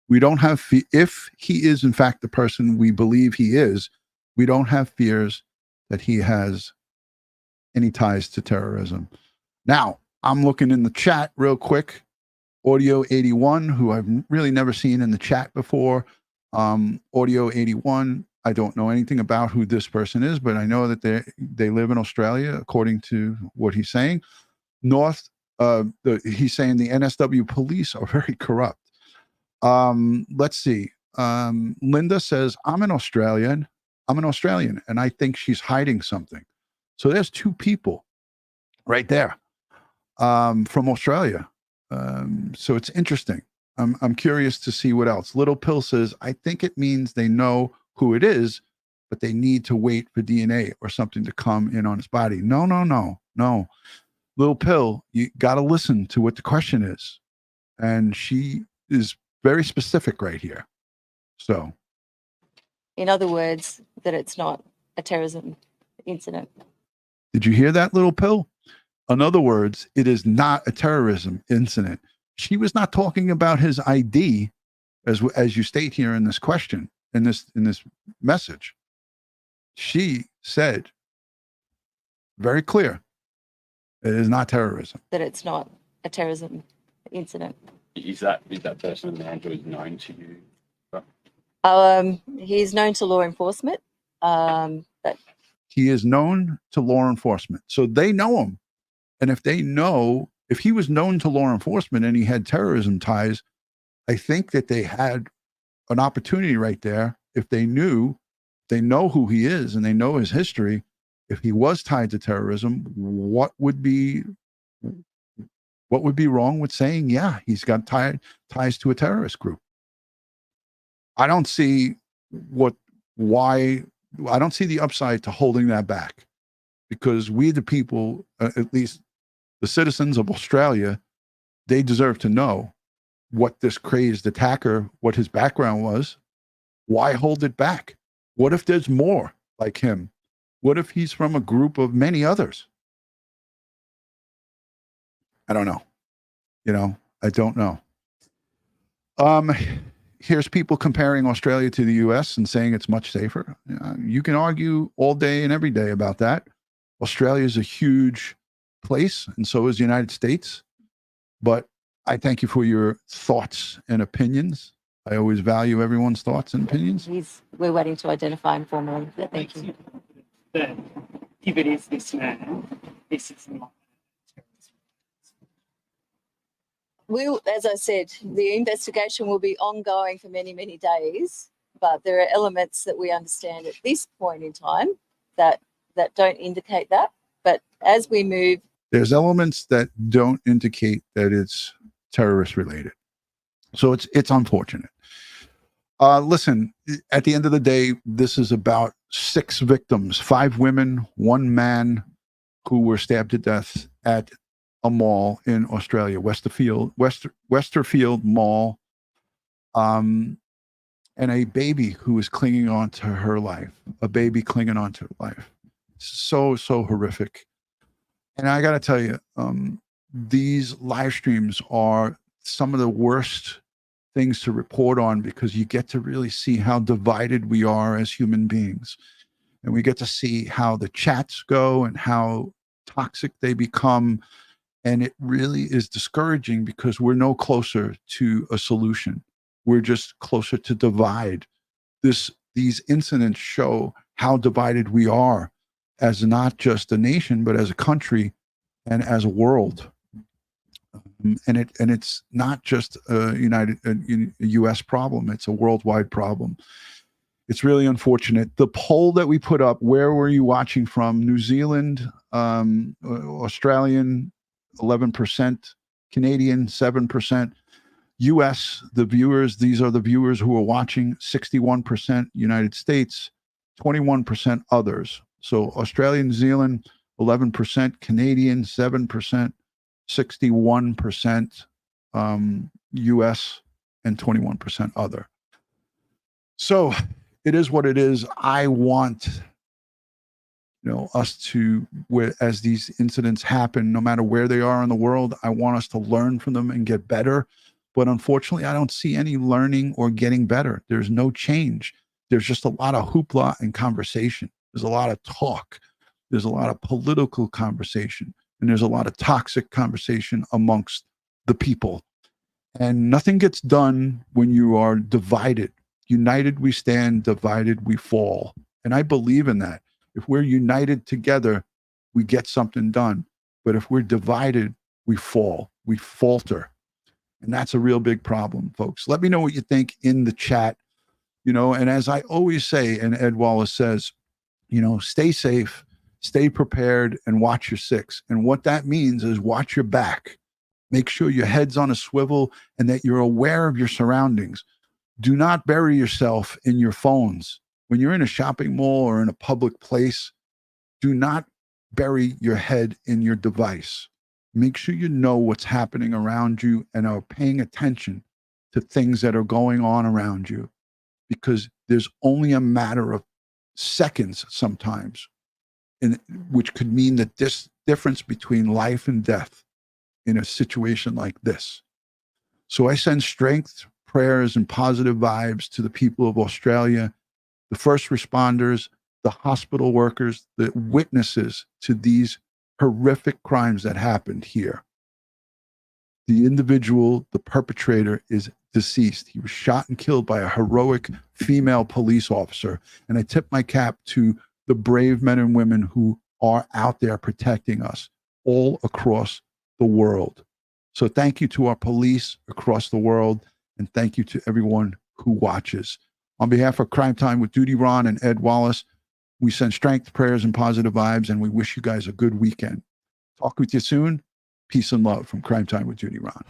[SPEAKER 1] We don't have, if he is in fact the person we believe he is, we don't have fears that he has any ties to terrorism. Now, I'm looking in the chat real quick. Audio 81, who I've really never seen in the chat before. Audio 81, I don't know anything about who this person is, but I know that they live in Australia, according to what he's saying. He's saying the NSW police are very corrupt. Let's see. Linda says, I'm an Australian, and I think she's hiding something. So there's two people right there from Australia. So it's interesting. I'm curious to see what else. Little Pill says, I think it means they know who it is, but they need to wait for DNA or something to come in on his body. No. Little Pill, you got to listen to what the question is. And she is very specific right here. So,
[SPEAKER 14] In other words, that it's not a terrorism incident.
[SPEAKER 1] Did you hear that, Little Pill? In other words, it is not a terrorism incident. She was not talking about his ID, as you state here in this question, in this message. She said very clear, it is not terrorism.
[SPEAKER 14] That it's not a terrorism incident.
[SPEAKER 8] Is that person a man who is known to you?
[SPEAKER 14] He's known to law enforcement.
[SPEAKER 1] He is known to law enforcement. So they know him. And if he was known to law enforcement and he had terrorism ties, I think that they had an opportunity right there. If they know who he is and they know his history, if he was tied to terrorism, what would be wrong with saying, yeah, he's got ties to a terrorist group? I don't see I don't see the upside to holding that back, because we, the people, at least the citizens of Australia, they deserve to know what this crazed attacker, what his background was. Why hold it back? What if there's more like him? What if he's from a group of many others? I don't know. I don't know. Here's people comparing Australia to the US and saying it's much safer. You can argue all day and every day about that. Australia is a huge place, and so is the United States. But I thank you for your thoughts and opinions. I always value everyone's thoughts and opinions.
[SPEAKER 14] We're waiting to identify him formally. Thank you.
[SPEAKER 15] That if it is this man, this is not.
[SPEAKER 14] As I said, the investigation will be ongoing for many, many days, but there are elements that we understand at this point in time that don't indicate that. But as we move,
[SPEAKER 1] there's elements that don't indicate that it's terrorist related. So it's unfortunate. Listen, at the end of the day, this is about 6 victims, 5 women, 1 man, who were stabbed to death at a mall in Australia, Westerfield Mall, and a baby who was clinging on to her life, So horrific. And I got to tell you, these live streams are some of the worst things to report on, because you get to really see how divided we are as human beings. And we get to see how the chats go and how toxic they become. And it really is discouraging, because we're no closer to a solution. We're just closer to divide. These incidents show how divided we are, as not just a nation, but as a country and as a world. And it's not just a U.S. problem. It's a worldwide problem. It's really unfortunate. The poll that we put up, where were you watching from? New Zealand, Australian, 11%, Canadian, 7%, US, the viewers, these are the viewers who are watching, 61%, United States, 21% others. So Australia, New Zealand, 11% Canadian, 7%, 61% US, and 21% other. So it is what it is. I want us to, as these incidents happen, no matter where they are in the world, I want us to learn from them and get better. But unfortunately, I don't see any learning or getting better. There's no change. There's just a lot of hoopla and conversation. There's a lot of talk. There's a lot of political conversation. And there's a lot of toxic conversation amongst the people. And nothing gets done when you are divided. United we stand, divided we fall. And I believe in that. If we're united together, we get something done. But if we're divided, we fall, we falter. And that's a real big problem, folks. Let me know what you think in the chat. And as I always say, and Ed Wallace says, stay safe, stay prepared, and watch your six. And what that means is watch your back. Make sure your head's on a swivel and that you're aware of your surroundings. Do not bury yourself in your phones. When you're in a shopping mall or in a public place, do not bury your head in your device. Make sure you know what's happening around you and are paying attention to things that are going on around you, because there's only a matter of seconds sometimes, which could mean that this difference between life and death in a situation like this. So I send strength, prayers, and positive vibes to the people of Australia, the first responders, the hospital workers, the witnesses to these horrific crimes that happened here. The individual, the perpetrator, is deceased. He was shot and killed by a heroic female police officer. And I tip my cap to the brave men and women who are out there protecting us all across the world. So thank you to our police across the world, and thank you to everyone who watches. On behalf of Crime Time with DutyRon and Ed Wallace, we send strength, prayers, and positive vibes, and we wish you guys a good weekend. Talk with you soon. Peace and love from Crime Time with DutyRon.